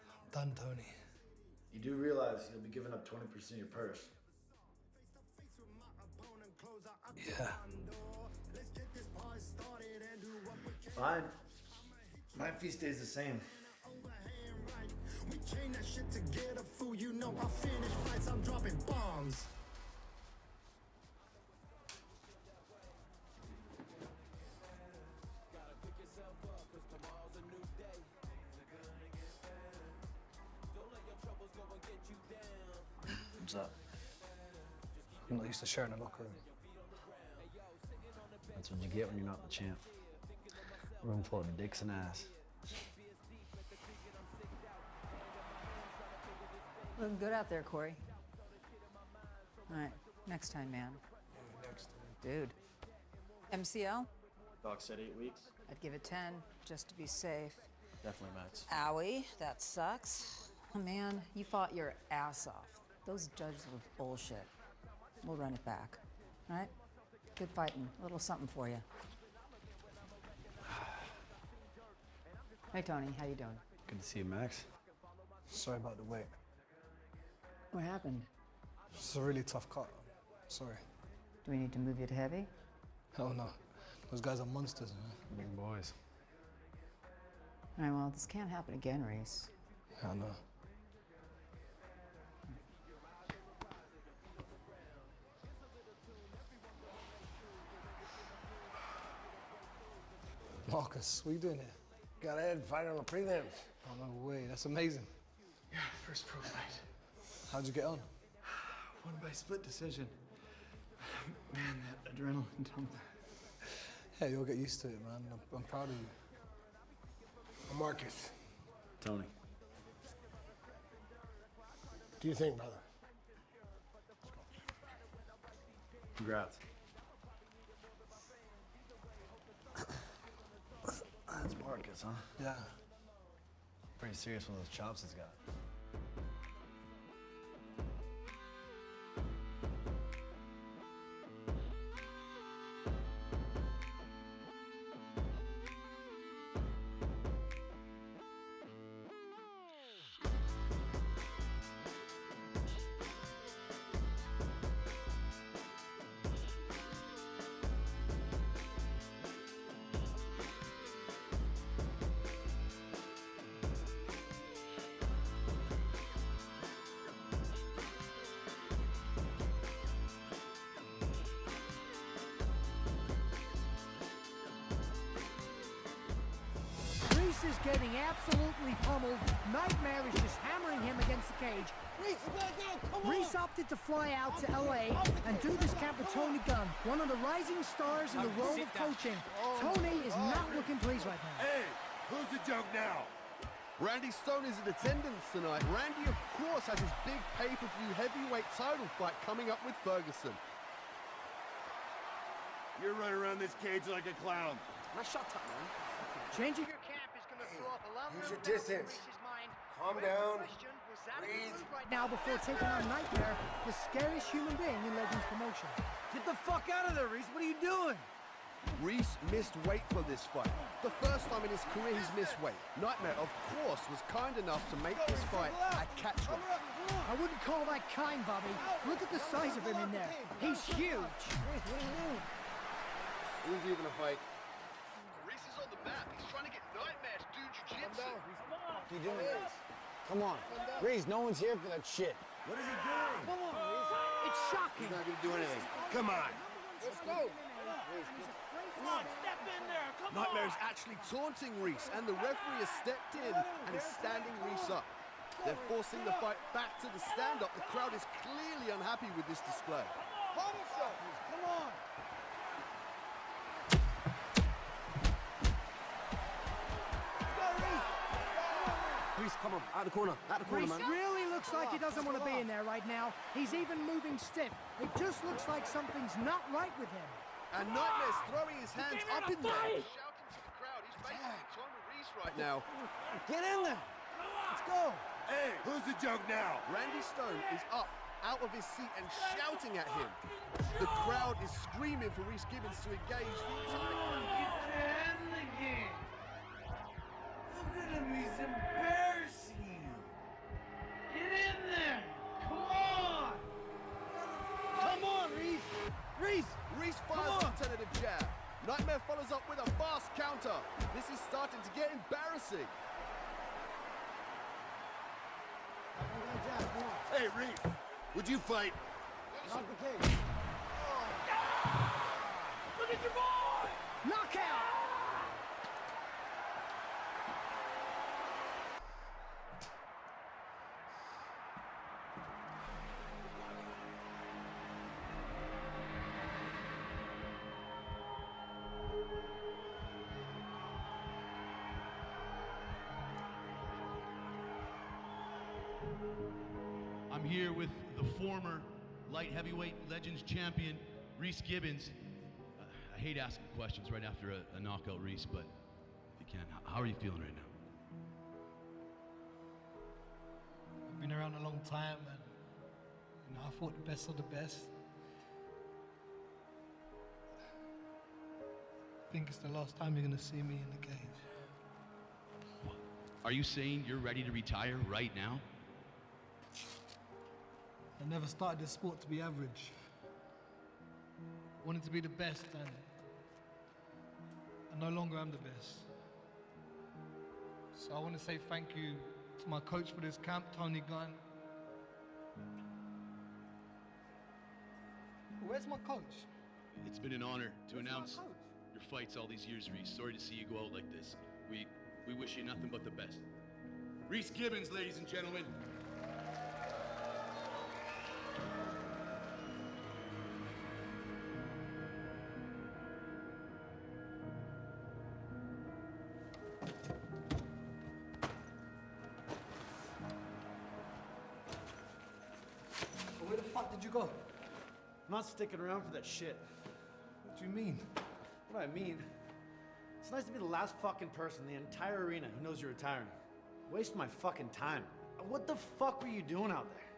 I'm done, Tony. You do realize you'll be giving up 20% of your purse. Yeah. Fine. My fee stays the same. We chain that shit together, fool. You know I finish fights, I'm dropping bombs. What's up? I'm not used to sharing a locker room. That's what you get when you're not the champ. Room full of dicks and ass. Looking good out there, Corey. All right, next time, man. Next time. Dude. MCL? Doc said 8 weeks. I'd give it 10, just to be safe. Definitely max. Owie, that sucks. Oh, man, you fought your ass off. Those judges were bullshit. We'll run it back. All right? Good fighting. A little something for you. Hey, Tony, how you doing? Good to see you, Max. Sorry about the wait. What happened? It's a really tough cut. Sorry. Do we need to move you to heavy? Hell no. Those guys are monsters, man. Big boys. All right, well, this can't happen again, Reese. I know. Marcus, what are you doing here? Got Ed fighting on the prelims. Oh, no way. That's amazing. Yeah, first pro fight. How'd you get on? Won by split decision. Man, that adrenaline dump. Hey, you'll get used to it, man. I'm proud of you. I'm Marcus. Tony. What do you think, brother? Congrats. That's Marcus, huh? Yeah. Pretty serious one of those chops he's got. Reese is getting absolutely pummeled. Nightmare is just hammering him against the cage. Reese, you gotta go, come on! Reese opted to fly out to LA and do this camp with Tony Gunn, one of the rising stars in the world of coaching. Tony is not looking pleased right now. Hey, who's the joke now? Randy Stone is in attendance tonight. Randy, of course, has his big pay-per-view heavyweight title fight coming up with Ferguson. You're running around this cage like a clown. Now shut up, man. Changing your camp is going to throw up a lot of Use your distance. Calm down. Breathe. right now before taking on Nightmare, the scariest human being in Legends promotion. Get the fuck out of there, Reese. What are you doing? Reese missed weight for this fight. The first time in his career he's missed weight. Nightmare, of course, was kind enough to make this fight at catchweight. I wouldn't call that kind, Bobby. Look at the size of him in there. He's huge. Who's even a fight? Reese is on the map. He's trying to get Nightmare to do jiu-jitsu. What are you doing, Reese? Come on. Reese, no one's here for that shit. What is he doing? Come on, Reese. It's shocking. He's not gonna do anything. Come on. Let's go. Step in there, come Nightmare is actually taunting Reese, and the referee has stepped in and is standing Reese up. They're forcing the fight back to the stand-up. The crowd is clearly unhappy with this display. Come on! Reese, come on. Out of the corner. Out of the corner, Reese man. really looks like he doesn't want to be in there right now. He's even moving stiff. It just looks like something's not right with him. And Nightmare's throwing his hands up in there, shouting to the crowd. He's basically taunting Reese right now. Get in there. Let's go. Hey, who's the joke now? Randy Stone is up, out of his seat and shouting at him. The crowd is screaming for Reese Gibbons to engage the entire crowd. Look at him, he's embarrassing you. Get in there! Come on! Come on, Reese! Reese! Reese fires a tentative jab. Nightmare follows up with a fast counter. This is starting to get embarrassing. Hey, Reese, would you fight? Not the case. Look at your boy! Knockout! I'm here with the former light heavyweight Legends champion, Reese Gibbons. I hate asking questions right after a knockout, Reese, but if you can, how are you feeling right now? I've been around a long time, and I fought the best of the best. I think it's the last time you're gonna see me in the cage. Are you saying you're ready to retire right now? I never started this sport to be average. I wanted to be the best, and no longer am the best. So I want to say thank you to my coach for this camp, Tony Gunn. Where's my coach? It's been an honor to announce your fights all these years, Reese. Sorry to see you go out like this. We wish you nothing but the best. Reese Gibbons, ladies and gentlemen. Where the fuck did you go? I'm not sticking around for that shit. What do you mean? What do I mean? It's nice to be the last fucking person in the entire arena who knows you're retiring. Waste my fucking time. What the fuck were you doing out there?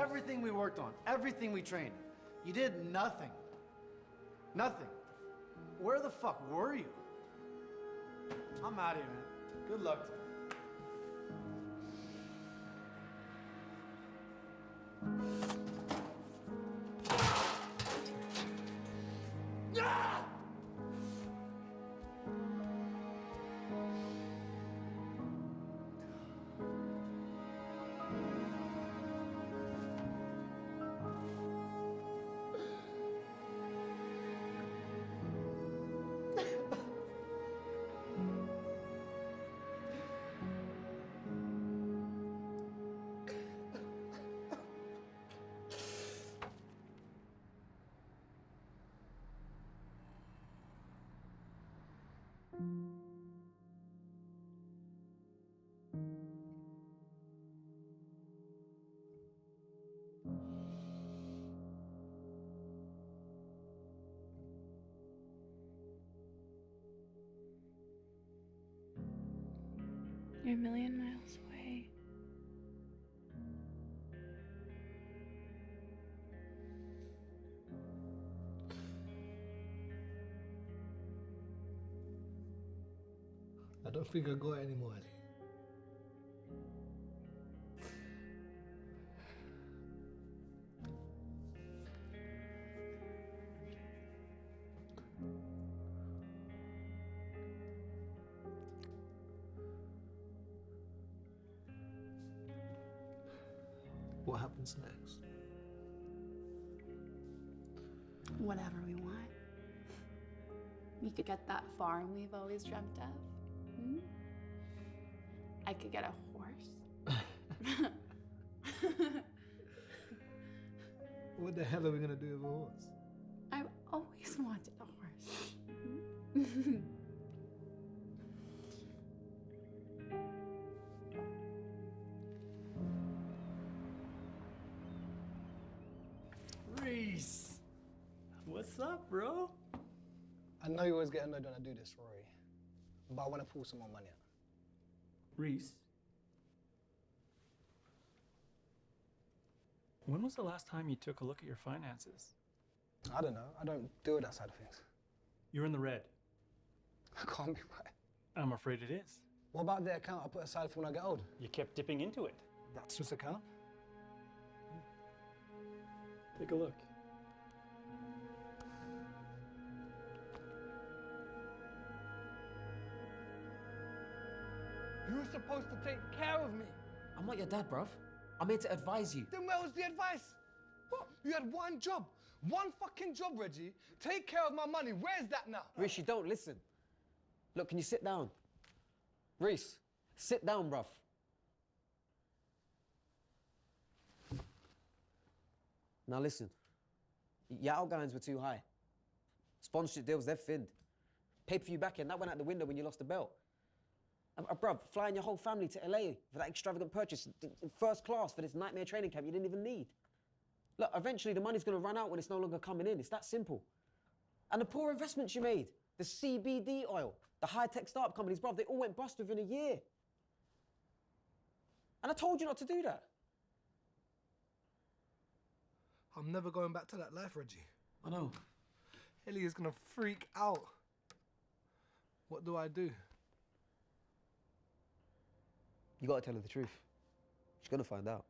Everything we worked on, everything we trained. You did nothing. Nothing. Where the fuck were you? I'm out of here, man. Good luck to you. You're a million miles away. I don't think I got it anymore, Ellie. What happens next? Whatever we want. We could get that farm we've always dreamt of. Hmm? I could get a horse. What the hell are we gonna do with a horse? I've always wanted a horse. Hmm? Reese! What's up, bro? I know you always get annoyed when I do this, Rory, but I want to pull some more money out. Reese, when was the last time you took a look at your finances? I don't know. I don't deal with that side of things. You're in the red. I can't be right. I'm afraid it is. What about the account I put aside for when I get old? You kept dipping into it. That's just account? Take a look. You're supposed to take care of me. I'm not your dad, bruv. I'm here to advise you. Then where was the advice? What? You had one job. One fucking job, Reggie. Take care of my money. Where's that now? Reese, you don't listen. Look, can you sit down? Reese, sit down, bruv. Now listen. Your outgoings were too high. Sponsorship deals, they've thinned. Pay-per-view back-end, that went out the window when you lost the belt. Bruv, flying your whole family to LA for that extravagant purchase, first class for this nightmare training camp you didn't even need. Look, eventually the money's gonna run out when it's no longer coming in. It's that simple. And the poor investments you made, the CBD oil, the high-tech startup companies, bruv, they all went bust within a year. And I told you not to do that. I'm never going back to that life, Reggie. I know. Ellie is gonna freak out. What do I do? You gotta tell her the truth. She's gonna find out.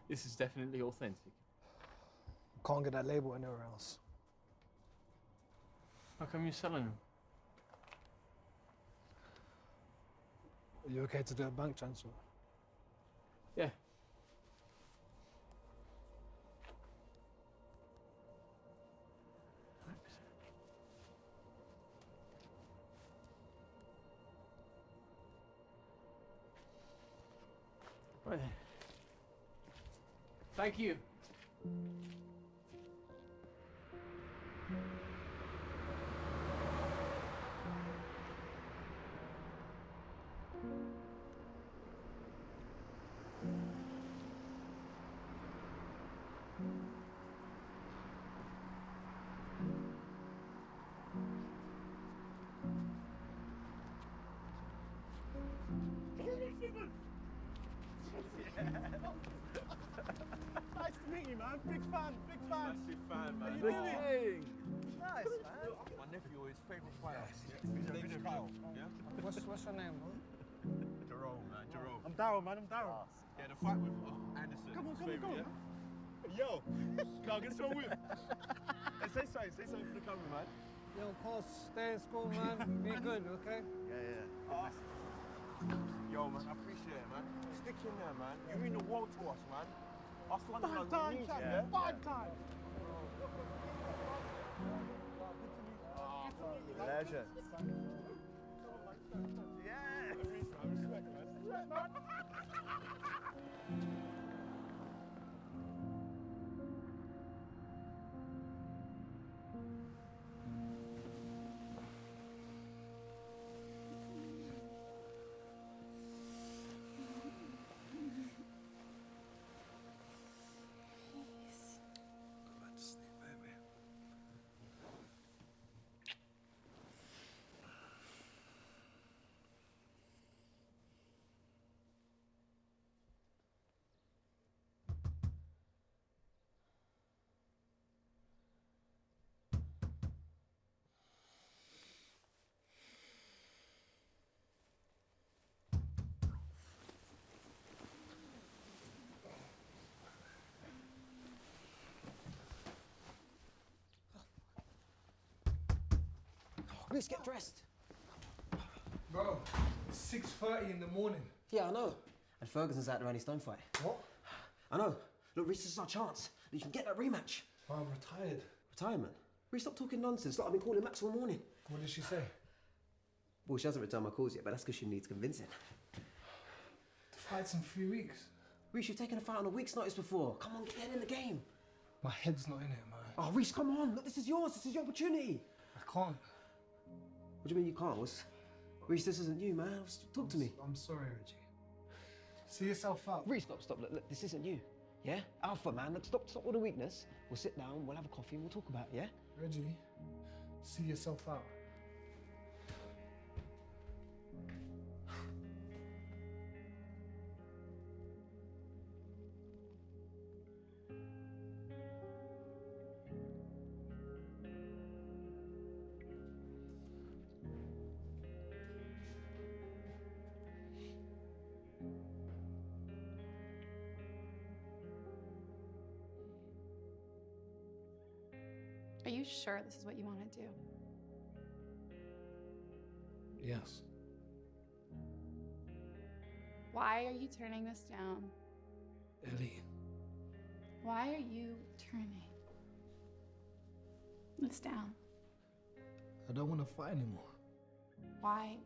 This is definitely authentic. Can't get that label anywhere else. How come you're selling them? Are you okay to do a bank transfer? Yeah. Right then. Thank you. Nice to meet you, man. Big fan, big fan. Massive fan, man. How you Big doing? king. Nice, man. My nephew is favourite player. His name's Kyle. Yeah? What's your name, bro? Jerome, man. Jerome. I'm Daryl, man. I'm Daryl. Yeah, the fight with Anderson. Come on, his come on, favourite, come on. Yo, Carl, get some with. Hey, say something for the camera, man. Yo, Paul, stay in school, man. Be good, okay? Yeah. Yo, man, I appreciate it, man. Stick in there, man. You mean the world to us, man. Us Londoners, Five time, we need champ. you, yeah? 5 times. Legend. Yeah. Respect, man. Go back to sleep, baby. Reese, get dressed. Bro, it's 6:30 in the morning. Yeah, I know. And Ferguson's out the Randy Stone fight. What? I know. Look, Reese, this is our chance. You can get that rematch. I'm retired. Retirement? Reese, stop talking nonsense. Like I've been calling Max all morning. What did she say? Well, she hasn't returned my calls yet, but that's because she needs convincing. The fight's in 3 weeks. Reese, you've taken a fight on a week's notice before. Come on, get your head in the game. My head's not in it, man. Oh, Reese, come on. Look, this is yours. This is your opportunity. I can't. What do you mean you can't? Reese, this isn't you, man. Talk to me. I'm sorry, Reggie. See yourself out. Reese, stop. Look, this isn't you. Yeah? Alpha, man. Look, stop all the weakness. We'll sit down, we'll have a coffee, and we'll talk about it, yeah? Reggie, see yourself out. Are you sure this is what you want to do? Yes. Why are you turning this down? Ellie, Why are you turning this down? I don't want to fight anymore. Why?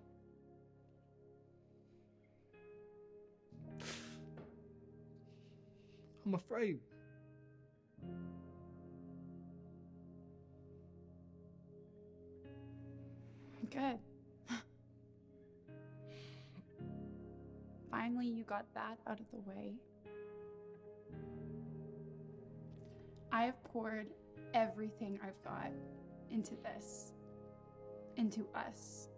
I'm afraid. Good. Finally, you got that out of the way. I have poured everything I've got into this, into us.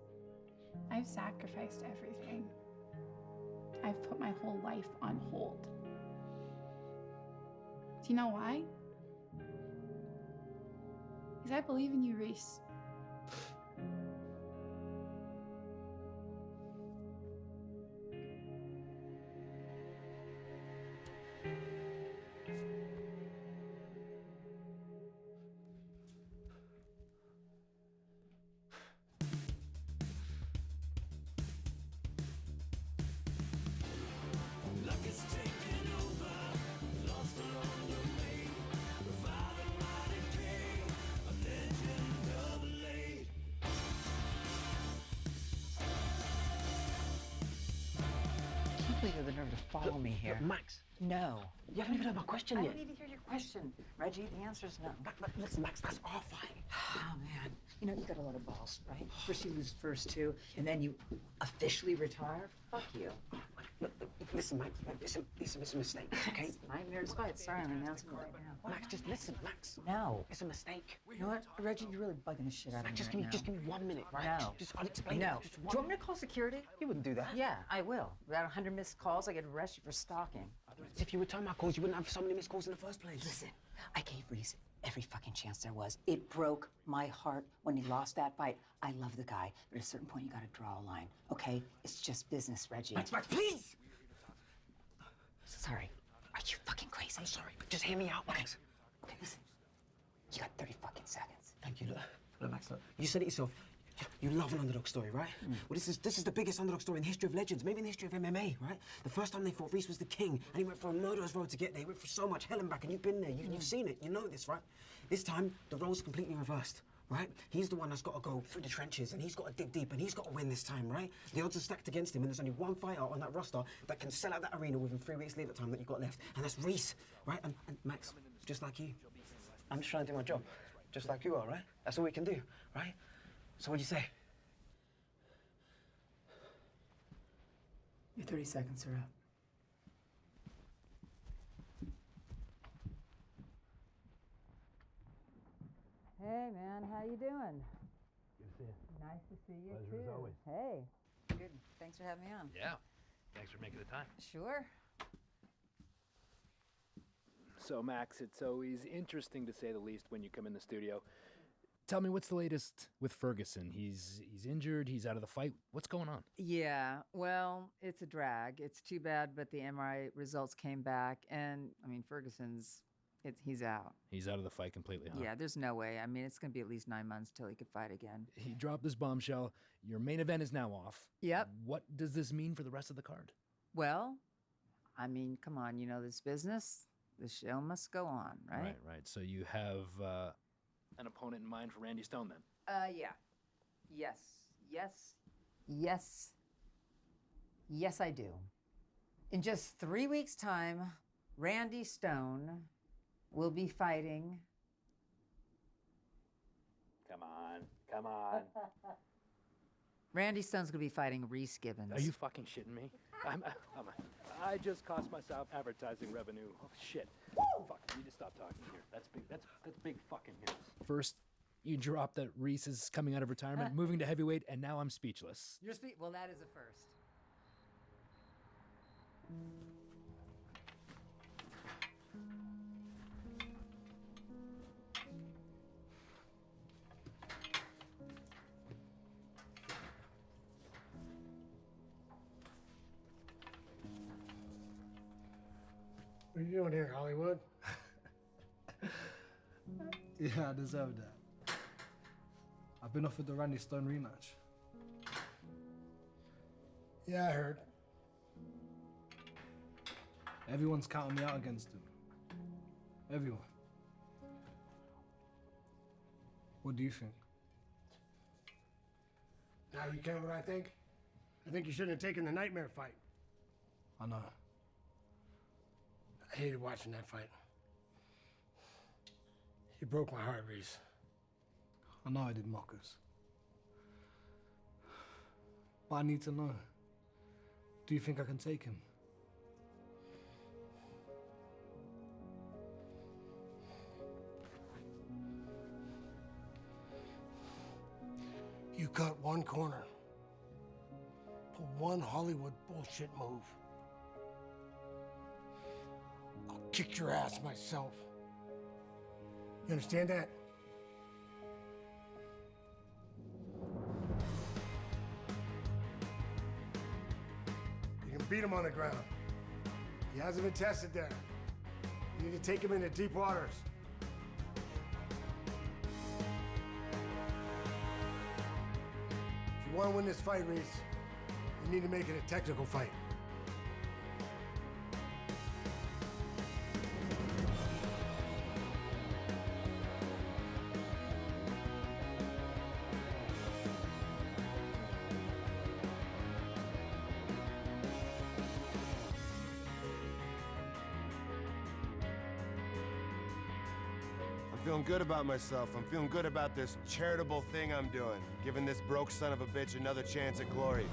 I've sacrificed everything. I've put my whole life on hold. Do you know why? Because I believe in you, Reese. you have the nerve to follow me here? Max. No. You haven't even heard my question I yet. didn't even hear your question. Reggie, the answer's no. Listen, Max, that's our fight. Oh, man. You know, you got a lot of balls, right? First you lose first two, and then you officially retire? Fuck you. Look, listen, Max. It's a mistake, okay? Nightmares fight. Sorry, I'm announcing it right now. Max, just listen, Max. No. It's a mistake. You know what, Reggie, you're really bugging the shit out of me Just right give me 1 minute, right? No. Just I'll explain No. it. Just Do you want me to call security? You wouldn't do that. Yeah, I will. Without 100 missed calls, I get arrested for stalking. If you return my calls, you wouldn't have so many missed calls in the first place. Listen, I gave Reese every fucking chance there was. It broke my heart when he lost that fight. I love the guy, but at a certain point, you gotta draw a line, okay? It's just business, Reggie. Max, please! Sorry. Are you fucking crazy? I'm sorry, but just hear me out, Max. Okay, listen. You got 30 fucking seconds. Thank you. Look, Max, look. You said it yourself. You love an underdog story, right? Well, this is the biggest underdog story in the history of legends, maybe in the history of MMA, right? The first time they fought, Reese was the king, and he went for a murderer's road to get there. He went for so much hell and back, and you've been there. You've seen it. You know this, right? This time, the roles are completely reversed, right? He's the one that's got to go through the trenches, and he's got to dig deep, and he's got to win this time, right? The odds are stacked against him, and there's only one fighter on that roster that can sell out that arena within 3 weeks lead time that you've got left, and that's Reese, right? And Max, just like you, I'm just trying to do my job, just like you are, right? That's all we can do, right? So what do you say? Your 30 seconds are up. Hey, man, how you doing? Good to see you. Nice to see you, Pleasure as too. always. Hey. Good. Thanks for having me on. Yeah. Thanks for making the time. Sure. So, Max, it's always interesting to say the least when you come in the studio. Tell me, what's the latest with Ferguson? He's injured, he's out of the fight. What's going on? Yeah, well, it's a drag. It's too bad, but the MRI results came back, and, I mean, he's out. He's out of the fight completely, huh? Yeah, there's no way. I mean, it's going to be at least 9 months till he could fight again. He dropped this bombshell. Your main event is now off. Yep. What does this mean for the rest of the card? Well, I mean, come on, you know this business. The show must go on, right? Right. So you have an opponent in mind for Randy Stone, then? Yeah. Yes, I do. In just 3 weeks' time, Randy Stone will be fighting. Come on. Randy Stone's gonna be fighting Reese Gibbons. Are you fucking shitting me? I just cost myself advertising revenue. Oh, shit. Fuck, you need to stop talking here. That's big fucking hits. First, you drop that Reese is coming out of retirement, moving to heavyweight, and now I'm speechless. Well, that is a first. What are you doing here, Hollywood? Yeah, I deserve that. I've been offered the Randy Stone rematch. Yeah, I heard. Everyone's counting me out against him. Everyone. What do you think? Now you care what I think? I think you shouldn't have taken the nightmare fight. I know. I hated watching that fight. You broke my heart, Reese. I know I did, Marcus. But I need to know. Do you think I can take him? You cut one corner. Pull one Hollywood bullshit move. I'll kick your ass myself. You understand that? You can beat him on the ground. He hasn't been tested there. You need to take him into deep waters. If you want to win this fight, Reese, you need to make it a technical fight. feeling good about myself. I'm feeling good about this charitable thing I'm doing. Giving this broke son of a bitch another chance at glory.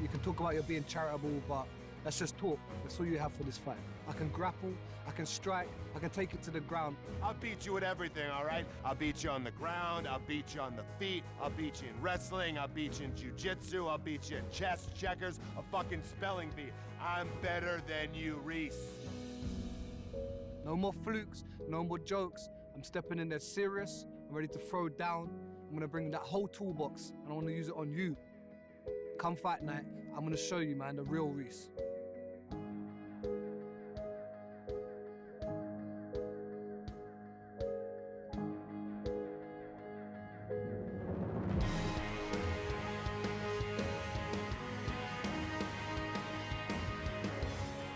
You can talk about you being charitable, but let's just talk. That's all you have for this fight. I can grapple, I can strike, I can take it to the ground. I'll beat you at everything, all right? I'll beat you on the ground, I'll beat you on the feet, I'll beat you in wrestling, I'll beat you in jiu-jitsu, I'll beat you in chess, checkers, a fucking spelling bee. I'm better than you, Reese. No more flukes, no more jokes. I'm stepping in there serious, I'm ready to throw down. I'm gonna bring that whole toolbox and I wanna use it on you. Come fight night, I'm gonna show you, man, the real Reese.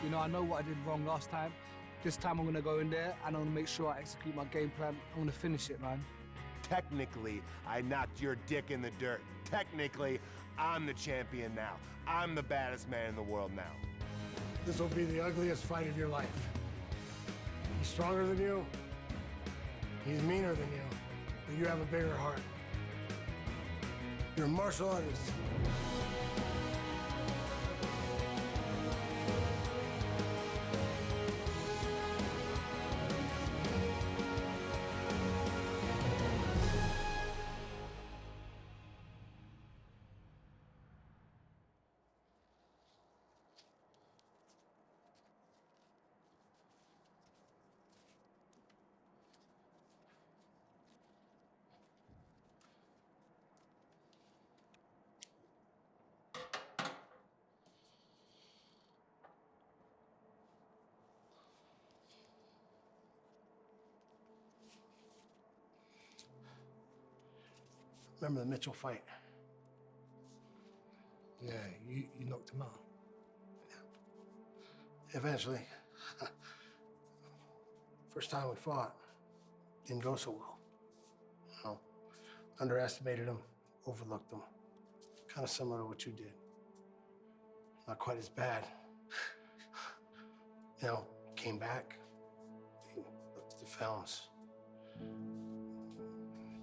You know, I know what I did wrong last time. This time I'm gonna go in there and I'm gonna make sure I execute my game plan. I'm gonna finish it, man. Technically, I knocked your dick in the dirt. Technically, I'm the champion now. I'm the baddest man in the world now. This will be the ugliest fight of your life. He's stronger than you. He's meaner than you. But you have a bigger heart. You're a martial artist. Remember the Mitchell fight? Yeah, you knocked him out. Yeah. Eventually. First time we fought, didn't go so well. You know, underestimated him, overlooked him. Kind of similar to what you did. Not quite as bad. You know, came back, looked at the films,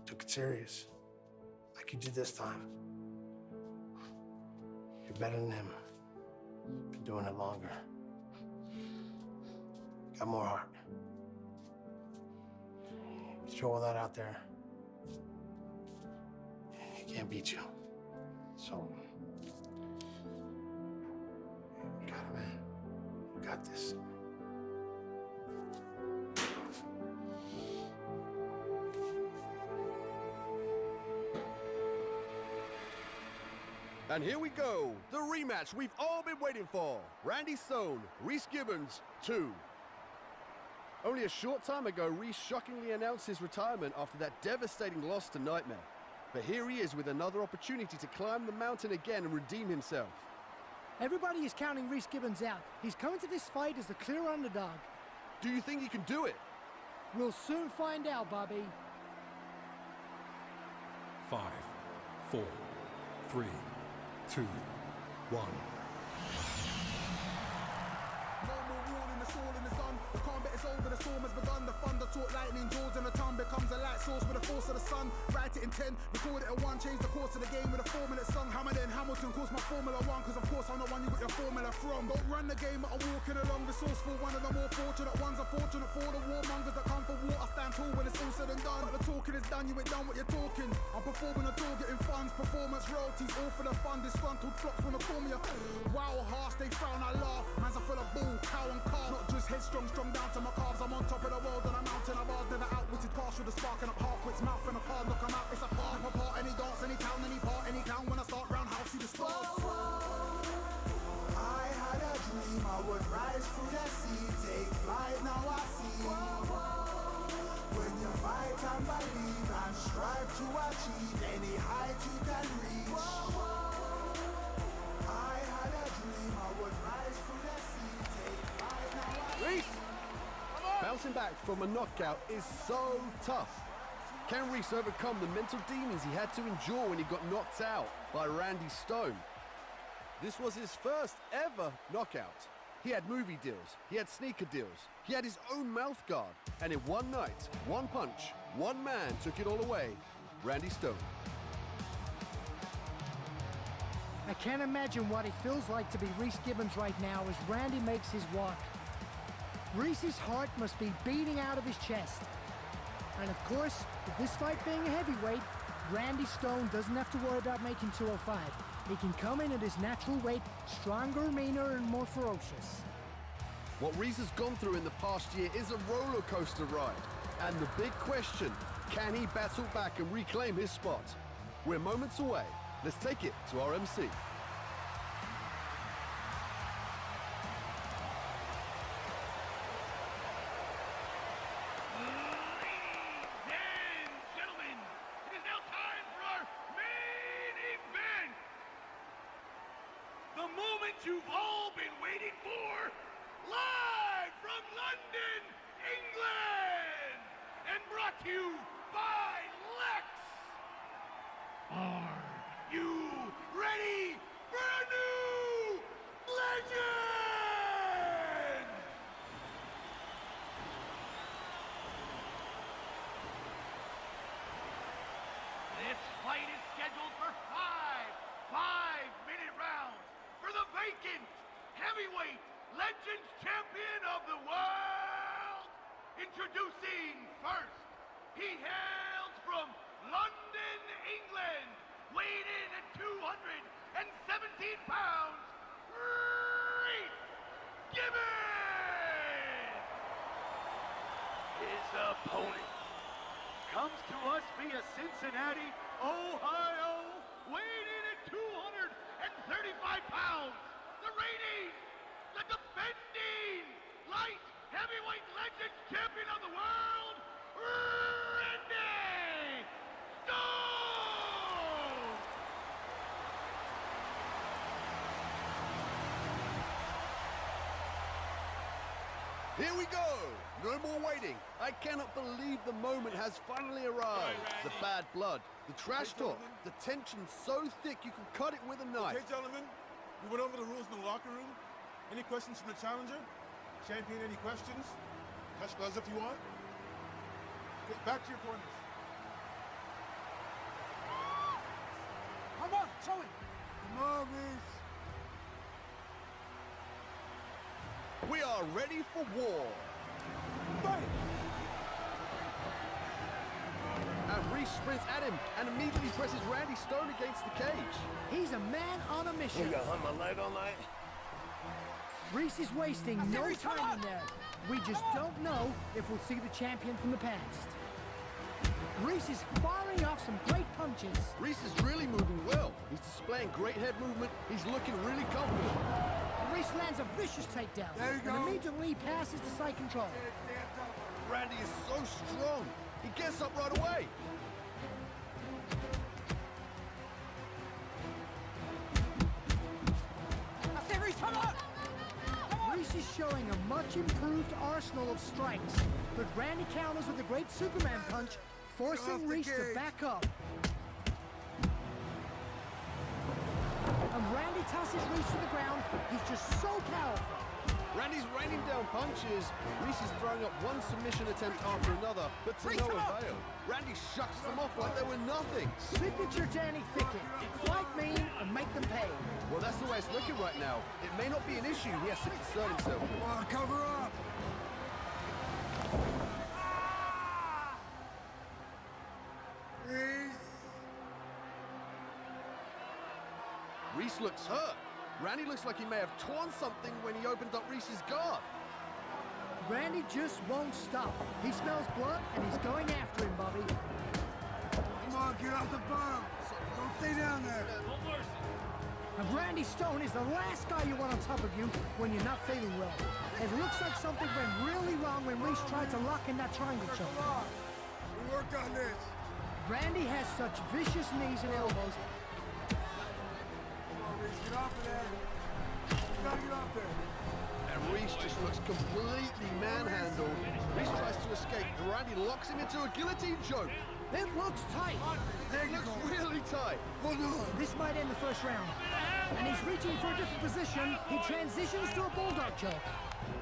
took it serious. Like you did this time. You're better than him. Been doing it longer. Got more heart. You throw all that out there, he can't beat you. So, you got it, man. You got this. And here we go, the rematch we've all been waiting for. Randy Stone, Reese Gibbons 2. Only a short time ago, Reese shockingly announced his retirement after that devastating loss to Nightmare. But here he is with another opportunity to climb the mountain again and redeem himself. Everybody is counting Reese Gibbons out. He's coming to this fight as the clear underdog. Do you think he can do it? We'll soon find out, Bobby. 5, 4, 3, 2, 1. It's over, the storm has begun. The thunder taught lightning jaws and the tongue becomes a light source with the force of the sun. Write it in 10, record it at 1, change the course of the game with a 4-minute song. Hammer then Hamilton calls my Formula 1, cause of course I'm the one you got your formula from. Don't run the game, I'm walking along, resourceful, one of the more fortunate ones. Unfortunate for the warmongers that come for war. I stand tall when it's all said and done. But the talking is done, you ain't done what you're talking. I'm performing a tour, getting funds, performance royalties, all for the fun. Disgruntled flops wanna call me a wow, harsh, they frown, I laugh. Man's are full of bull, cow and calf. Not just headstrong, strong down to my calves. I'm on top of the world on a mountain of ours. Never outwitted, partial to sparking up half-wits, mouth and a hard knock 'em out. It's a part of a part, any dance, any town, any part, any clown. When I start roundhouse, you the stars. I had a dream I would rise through the sea, take flight, now I see. When you fight and believe and strive to achieve any height you can reach. I had a dream I would rise through the sea, take flight, now I see. Reese! Bouncing back from a knockout is so tough. Can Reese overcome the mental demons he had to endure when he got knocked out by Randy Stone? This was his first ever knockout, He had movie deals, he had sneaker deals, he had his own mouth guard. And in one night, one punch, one man took it all away. Randy Stone. I can't imagine what it feels like to be Reese Gibbons right now as Randy makes his walk. Reese's heart must be beating out of his chest. And of course, with this fight being a heavyweight, Randy Stone doesn't have to worry about making 205. He can come in at his natural weight, stronger, meaner, and more ferocious. What Reese has gone through in the past year is a roller coaster ride. And the big question, can he battle back and reclaim his spot? We're moments away. Let's take it to our MC. The moment you've all been waiting for, live from London, England, and brought to you by Lex. Are you ready for a new legend? This fight is scheduled for five-minute rounds for the vacant heavyweight Legends Champion of the world. Introducing first, he hails from London, England, weighed in at 217 pounds, Reese Gibbons. His opponent comes to us via Cincinnati, Ohio, weighed in at 235 pounds, the reigning, the defending light heavyweight Legends Champion of the world, Randy Stone! Here we go! No more waiting. I cannot believe the moment has finally arrived. The bad blood, the trash talk, the tension so thick you can cut it with a knife. Okay, gentlemen, we went over the rules in the locker room. Any questions from the challenger? Champion, any questions? Touch gloves if you want. Okay, back to your corners. Come on, show it. Come on, Reese. We are ready for war. Fight! And Reese sprints at him and immediately presses Randy Stone against the cage. He's a man on a mission. You gonna hunt my leg all night? Reese is wasting no time in there. We just don't know if we'll see the champion from the past. Reese is firing off some great punches. Reese is really moving well. He's displaying great head movement. He's looking really confident. Reese lands a vicious takedown. There you go. And immediately passes to side control. Randy is so strong. He gets up right away. I say Reese, come on! Reese is showing a much improved arsenal of strikes, but Randy counters with a great Superman punch, forcing Reese to back up. And Randy tosses Reese to the ground. He's just so powerful. Randy's raining down punches. Reese is throwing up one submission attempt after another, but to no avail. Randy shucks them off like they were nothing. Signature Danny Thicket. Fight mean and make them pay. Well, that's the way it's looking right now. It may not be an issue he has to concern himself with. Come on, cover up. Reese looks hurt. Randy looks like he may have torn something when he opened up Reese's guard. Randy just won't stop. He smells blood and he's going after him, Bobby. Come on, get off the bomb. Don't stay down there. And Randy Stone is the last guy you want on top of you when you're not feeling well. It looks like something went really wrong when Reese tried to lock in that triangle choke. We worked on this. Randy has such vicious knees and elbows. Come on, Reese, get off of there. You gotta get off there. And Reese just looks completely manhandled. Reese tries to escape. Randy locks him into a guillotine choke. It looks tight. It looks really tight. Hold on. This might end the first round. and he's reaching for a different position. He transitions to a bulldog choke.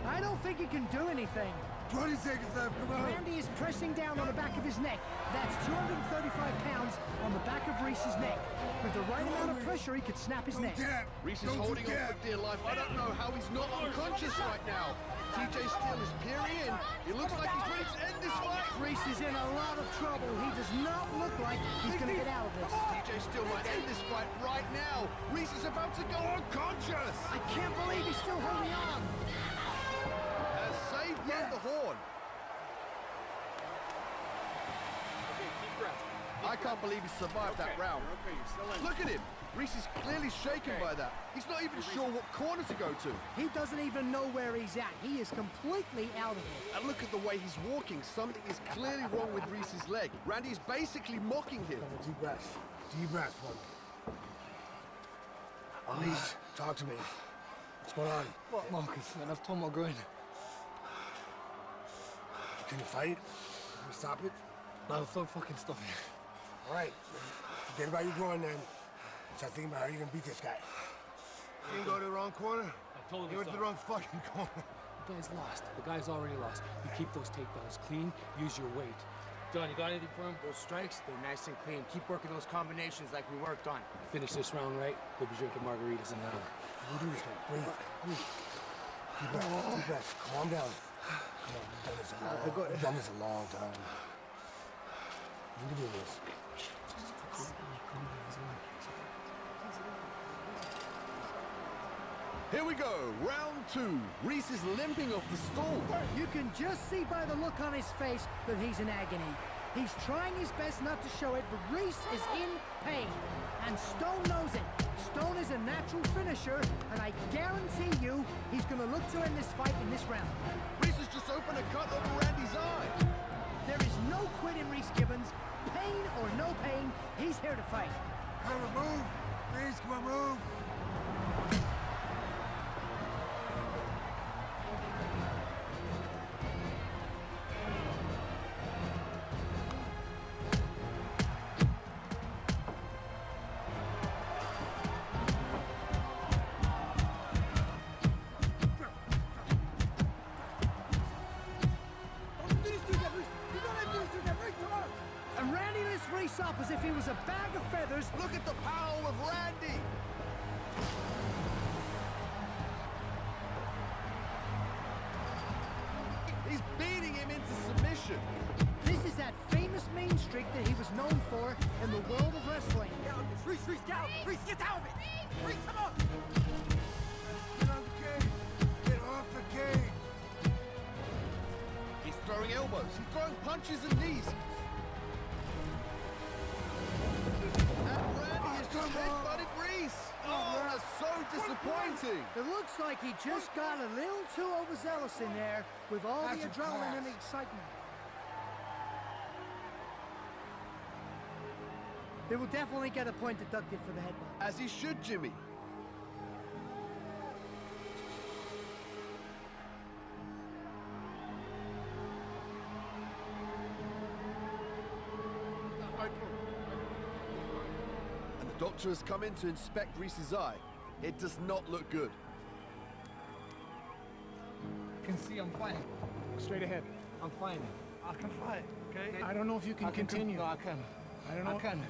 I don't think he can do anything. 20 seconds left, come on. Randy is pressing down on the back of his neck. That's 235 pounds on the back of Reese's neck. With the right amount of pressure, he could snap his neck. Reese is holding on for dear life. I don't know how he's not unconscious right now. TJ Steele is peering in. It looks like he's ready to end this fight. Reese is in a lot of trouble. He does not look like he's going to get out of this. TJ Steele might end this fight right now. Reese is about to go unconscious. I can't believe he's still holding on. Has saved by the horn. I can't believe he survived that round. Look at him. Reese is clearly shaken by that. He's not even sure what corner to go to. He doesn't even know where he's at. He is completely out of it. And look at the way he's walking. Something is clearly wrong with Reese's leg. Randy's basically mocking him. Deep breaths. Deep breaths, bud. Please, talk to me. What's going on? What, Marcus? Man, I've torn my groin. Can you fight? Can you stop it? No, don't fucking stop it. All right. Forget about your groin then. Start thinking about how you're gonna beat this guy. You didn't go to the wrong corner? I told You you went so. to the wrong fucking corner. The guy's lost. The guy's already lost. You keep those takedowns clean, use your weight. John, you got anything for him? Those strikes, they're nice and clean. Keep working those combinations like we worked on. Finish this round right, we'll be drinking margaritas in an hour. You do this, man. Breathe. Deep breath. Deep breath. Calm down. Come on, you've done this a long time. You can do this. Here we go, round two. Reese is limping off the stool. You can just see by the look on his face that he's in agony. He's trying his best not to show it, but Reese is in pain. And Stone knows it. Stone is a natural finisher, and I guarantee you he's going to look to end this fight in this round. Reese has just opened a cut over Randy's eye. There is no quit in Reese Gibbons. Pain or no pain, he's here to fight. Come on, move. Reese, come on, move. And Randy lifts Reese up as if he was a bag of feathers. Look at the power of Randy. He's beating him into submission. This is that famous mean streak that he was known for in the world of wrestling. Reese, down. Reese, get out of it. Reese, come on. Get off the cage. He's throwing elbows. He's throwing punches and knees. And Randy has just headbutted Reese. Oh, that's so disappointing. It looks like he just got a little too overzealous in there with all the adrenaline and excitement. They will definitely get a point deducted for the headbutt. As he should, Jimmy. And the doctor has come in to inspect Reese's eye. It does not look good. I can see I'm fine. Straight ahead. I'm fine. I can fight, okay? I don't know if you can continue. No, I can. I don't know. I can.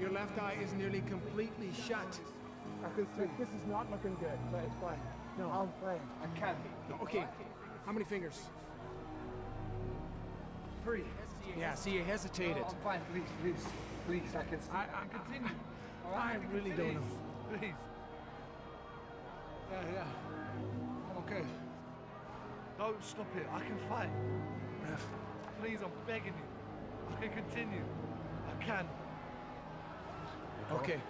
Your left eye is nearly completely shut. I can see. This is not looking good. But it's fine. No, I'm fine. I can. Okay. How many fingers? 3. Yeah, see, you hesitated. No, I'm fine. Please, I can see. I continue. I really don't know. Please. Yeah. I'm okay. Don't stop it. I can fight. Ref. Please, I'm begging you. I can continue. I can. Okay.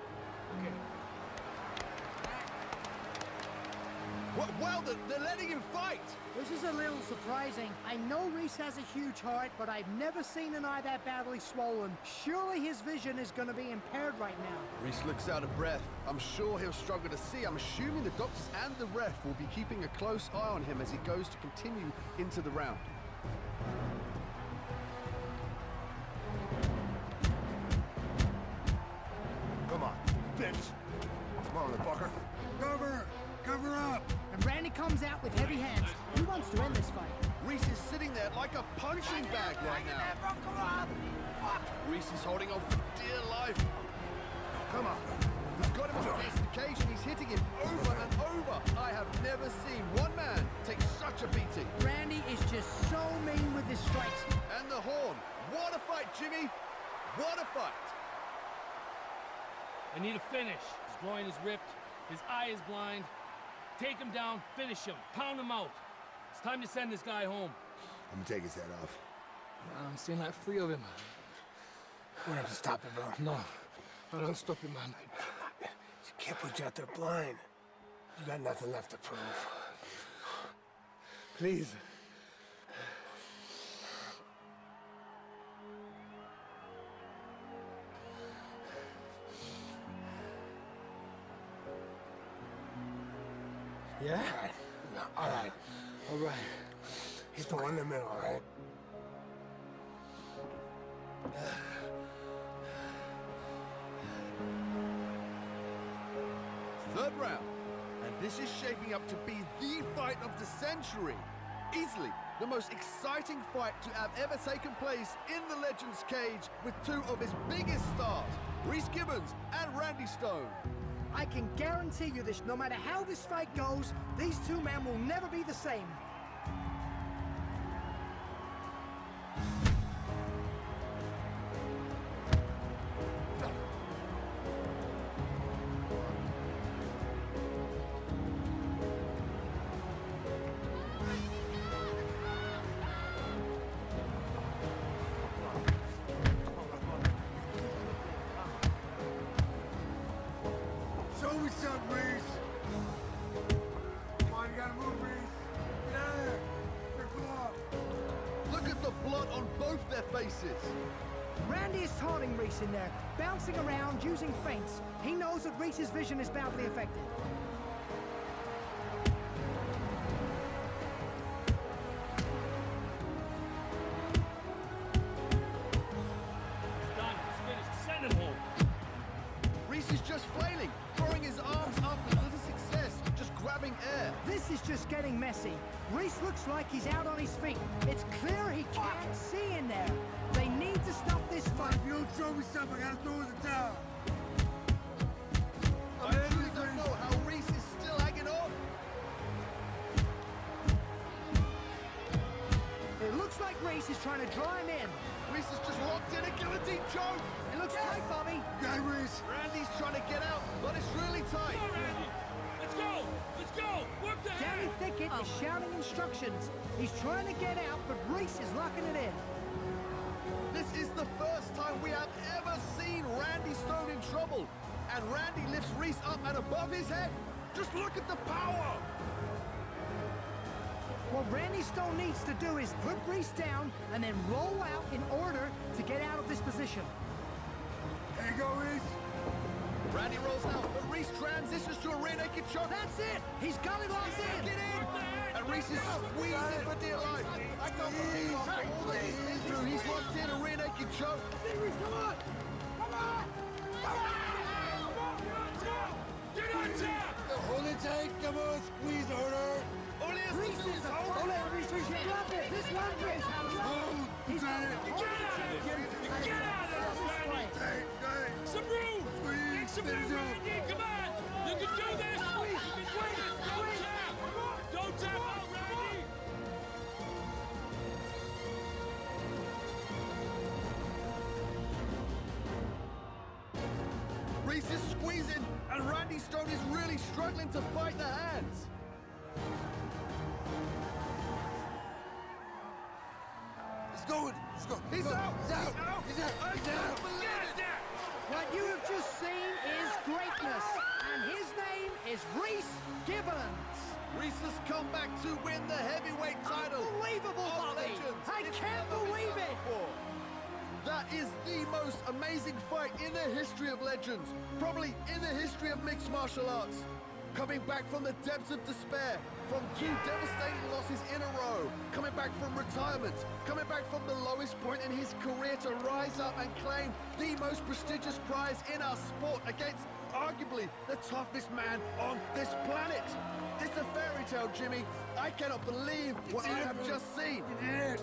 Well, they're letting him fight. This is a little surprising. I know Reese has a huge heart, but I've never seen an eye that badly swollen. Surely his vision is going to be impaired right now. Reese looks out of breath. I'm sure he'll struggle to see. I'm assuming the doctors and the ref will be keeping a close eye on him as he goes to continue into the round. Come on, bitch. Come on, comes out with heavy hands. He wants to end this fight. Reese is sitting there like a punching bag right now. Reese is holding on for dear life. Come on. He's got him against the cage and he's hitting him over and over. I have never seen one man take such a beating. Randy is just so mean with his strikes. And the horn. What a fight, Jimmy. What a fight. I need a finish. His groin is ripped. His eye is blind. Take him down, finish him, pound him out. It's time to send this guy home. I'm gonna take his head off. I'm seeing like 3 of him. We have to stop it, bro. No, I don't stop him, man. You can't put you out there blind. You got nothing left to prove. Please. Yeah? All right. All right. He's the one in the middle, all right? Third round. And this is shaping up to be the fight of the century. Easily the most exciting fight to have ever taken place in the Legends cage with 2 of his biggest stars, Reese Gibbons and Randy Stone. I can guarantee you this, no matter how this fight goes, these 2 men will never be the same. Show me something, Reese. Come on, you gotta move, Reese. Get out of there. Circle up. Look at the blood on both their faces. Randy is taunting Reese in there, bouncing around, using feints. He knows that Reese's vision is badly affected. He's done. He's finished. Send him home. Reese is just flailing, throwing his arms up with little success, just grabbing air. This is just getting messy. Reese looks like he's out on his feet. It's clear he can't see in there. They need to stop this fight. If you don't show me something, I gotta throw in the towel. I truly don't know how Reese is still hanging on. It looks like Reese is trying to draw him in. Reese is just locked in a guillotine choke. It looks tight, Bobby. Got it, Reese. Randy's trying to get out, but it's really tight. Go, Randy. Let's go. Let's go. Work the Danny hand. Thicket is shouting instructions. He's trying to get out, but Reese is locking it in. This is the first time we have ever seen Randy Stone in trouble. And Randy lifts Reese up and above his head. Just look at the power. What Randy Stone needs to do is put Reese down and then roll out in order to get out of this position. There you go, Reese. Randy rolls out, but Reese transitions to a rear naked choke. That's it. He's got it locked in. Get in. And Reese is squeezing for dear life. I can't believe after all that he's been through, he's locked in a rear naked choke. Reese, come on. Come on. Come on. Get on top. Hold it tight. Come on. Squeeze harder. All he has Reese to do is is hold hold it. it. Reese, you love it. This one, Reese. You got it. Get out of this. Get out of this, Randy. Tight, tight. Some room. Make some room, Randy. Come on. You can do this. You can do this. Don't tap. Don't tap out, Randy. Reese is squeezing, and Randy Stone is really struggling to fight the hands. He's going. He's going. He's out. He's out. He's out. I He's out. can't believe it. What you have just seen is greatness, and his name is Reese Gibbons. Reese has come back to win the heavyweight title. Unbelievable, of Bobby. Legends. I It's can't never been believe done it. before. That is the most amazing fight in the history of Legends. Probably in the history of mixed martial arts. Coming back from the depths of despair, from 2 devastating losses in a row, coming back from retirement, coming back from the lowest point in his career to rise up and claim the most prestigious prize in our sport against arguably the toughest man on this planet. It's a fairy tale, Jimmy. I cannot believe what I have just seen. You did.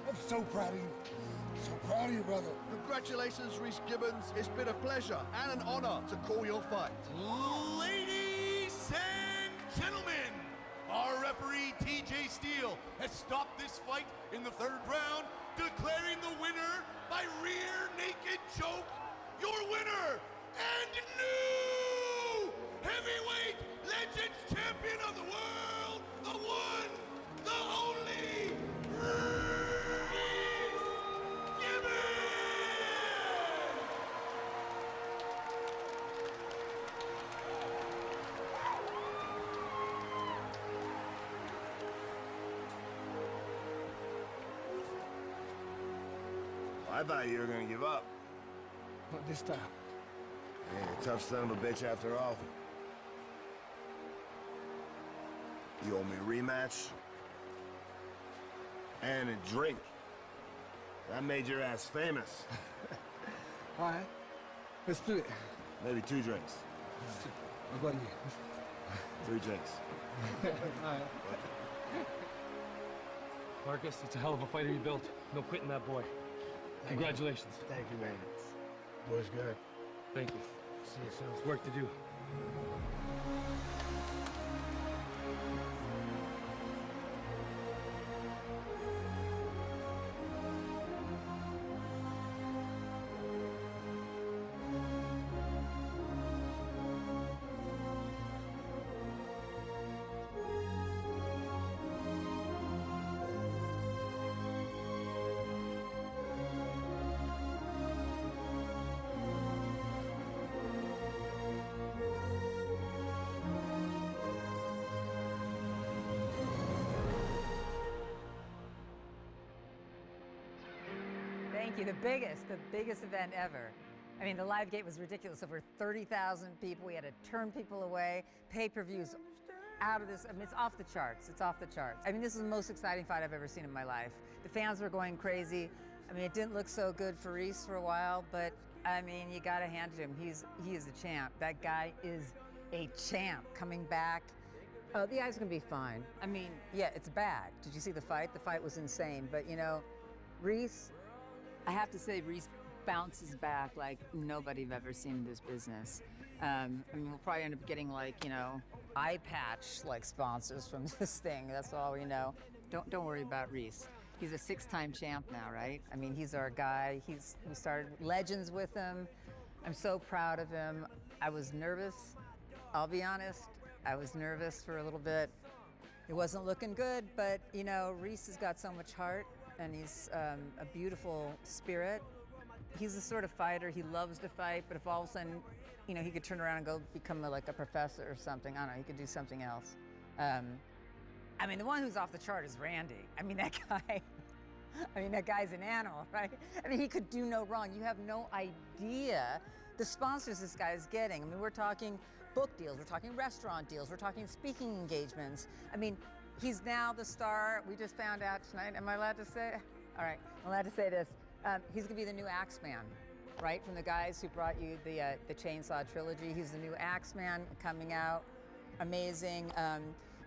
I'm so proud of you. So proud of you, brother. Congratulations, Reese Gibbons. It's been a pleasure and an honor to call your fight. Ladies and gentlemen, our referee TJ Steele has stopped this fight in the 3rd round, declaring the winner by rear naked choke. Your winner and new heavyweight legends champion of the world, the one, the only, Reese Gibbons! I thought you were gonna give up. Not this time. Yeah, tough son of a bitch after all. You owe me a rematch and a drink. That made your ass famous. All right, let's do it. Maybe 2 drinks. I got you. 3 drinks. All right. Marcus, it's a hell of a fighter you built. No quitting that boy. Congratulations. Thank you, man. Boy's good. Thank you. See you soon. There's work to do. Thank you. The biggest event ever. I mean, the live gate was ridiculous. Over 30,000 people. We had to turn people away. Pay-per-views out of this. I mean, it's off the charts. It's off the charts. I mean, this is the most exciting fight I've ever seen in my life. The fans were going crazy. I mean, it didn't look so good for Reese for a while, but I mean, you got to hand it to him. He is a champ. That guy is a champ coming back. Oh, the guy's gonna be fine. I mean, yeah, it's bad. Did you see the fight? The fight was insane. But you know, Reese, I have to say, Reese bounces back like nobody I've ever seen in this business. I mean, we'll probably end up getting like, you know, eye patch like sponsors from this thing. That's all we know. Don't worry about Reese. He's a 6-time champ now, right? I mean, he's our guy. We started Legends with him. I'm so proud of him. I was nervous. I'll be honest. I was nervous for a little bit. It wasn't looking good, but you know, Reese has got so much heart, and he's a beautiful spirit. He's the sort of fighter, he loves to fight, but if all of a sudden, you know, he could turn around and go become like a professor or something, I don't know, he could do something else. I mean, the one who's off the chart is Randy. I mean, that guy's an animal, right? I mean, he could do no wrong. You have no idea the sponsors this guy is getting. I mean, we're talking book deals, we're talking restaurant deals, we're talking speaking engagements. I mean, he's now the star. We just found out tonight. Am I allowed to say? All right, I'm allowed to say this. He's gonna be the new Axeman, right? From the guys who brought you the Chainsaw trilogy. He's the new Axeman coming out. Amazing.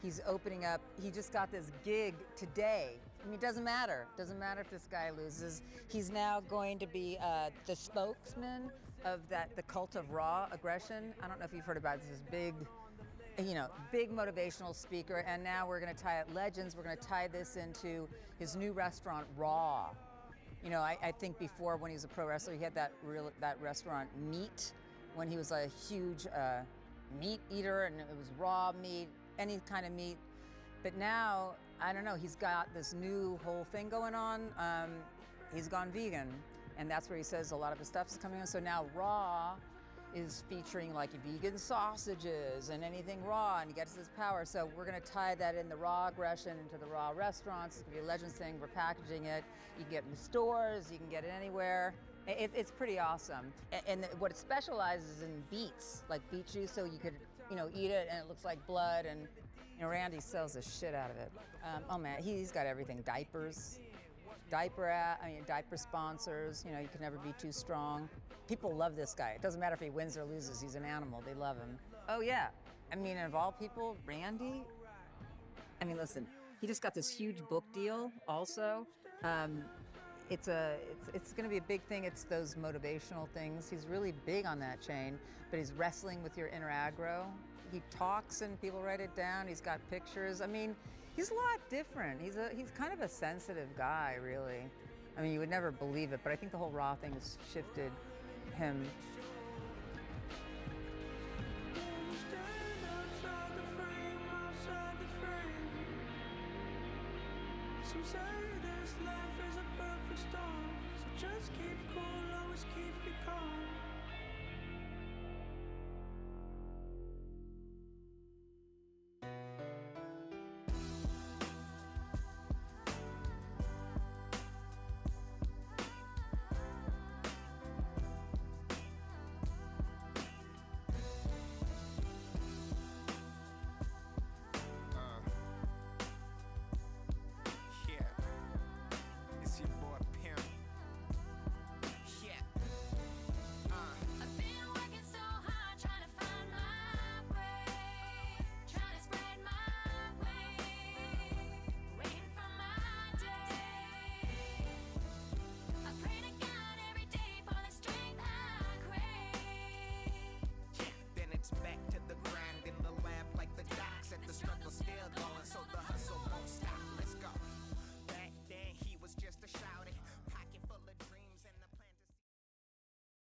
He's opening up. He just got this gig today. I mean, it doesn't matter. Doesn't matter if this guy loses. He's now going to be the spokesman of the cult of raw aggression. I don't know if you've heard about this big, you know, big motivational speaker. And now we're going to tie it Legends. We're going to tie this into his new restaurant, Raw. You know, I think before when he was a pro wrestler, he had that restaurant Meat, when he was a huge meat eater, and it was raw meat, any kind of meat. But now, I don't know, he's got this new whole thing going on. He's gone vegan, and that's where he says a lot of his stuff is coming on. So now Raw is featuring like vegan sausages and anything raw, and he gets his power. So we're gonna tie that in, the raw aggression, into the Raw restaurants. It's gonna be a Legends thing. We're packaging it. You can get it in stores, you can get it anywhere. It's pretty awesome. And what it specializes in beets, like beet juice, so you could, you know, eat it and it looks like blood, and you know, Randy sells the shit out of it. Oh man, he's got everything. Diapers. diaper sponsors. You know, you can never be too strong. People love this guy. It doesn't matter if he wins or loses. He's an animal. They love him. Oh yeah. I mean, of all people, Randy. I mean, listen. He just got this huge book deal. Also, it's going to be a big thing. It's those motivational things. He's really big on that chain. But he's wrestling with your inner aggro. He talks and people write it down. He's got pictures. I mean, he's a lot different. He's kind of a sensitive guy, really. I mean, you would never believe it, but I think the whole Raw thing has shifted him. Some say this life is a perfect storm, so just keep cool, always keep it calm.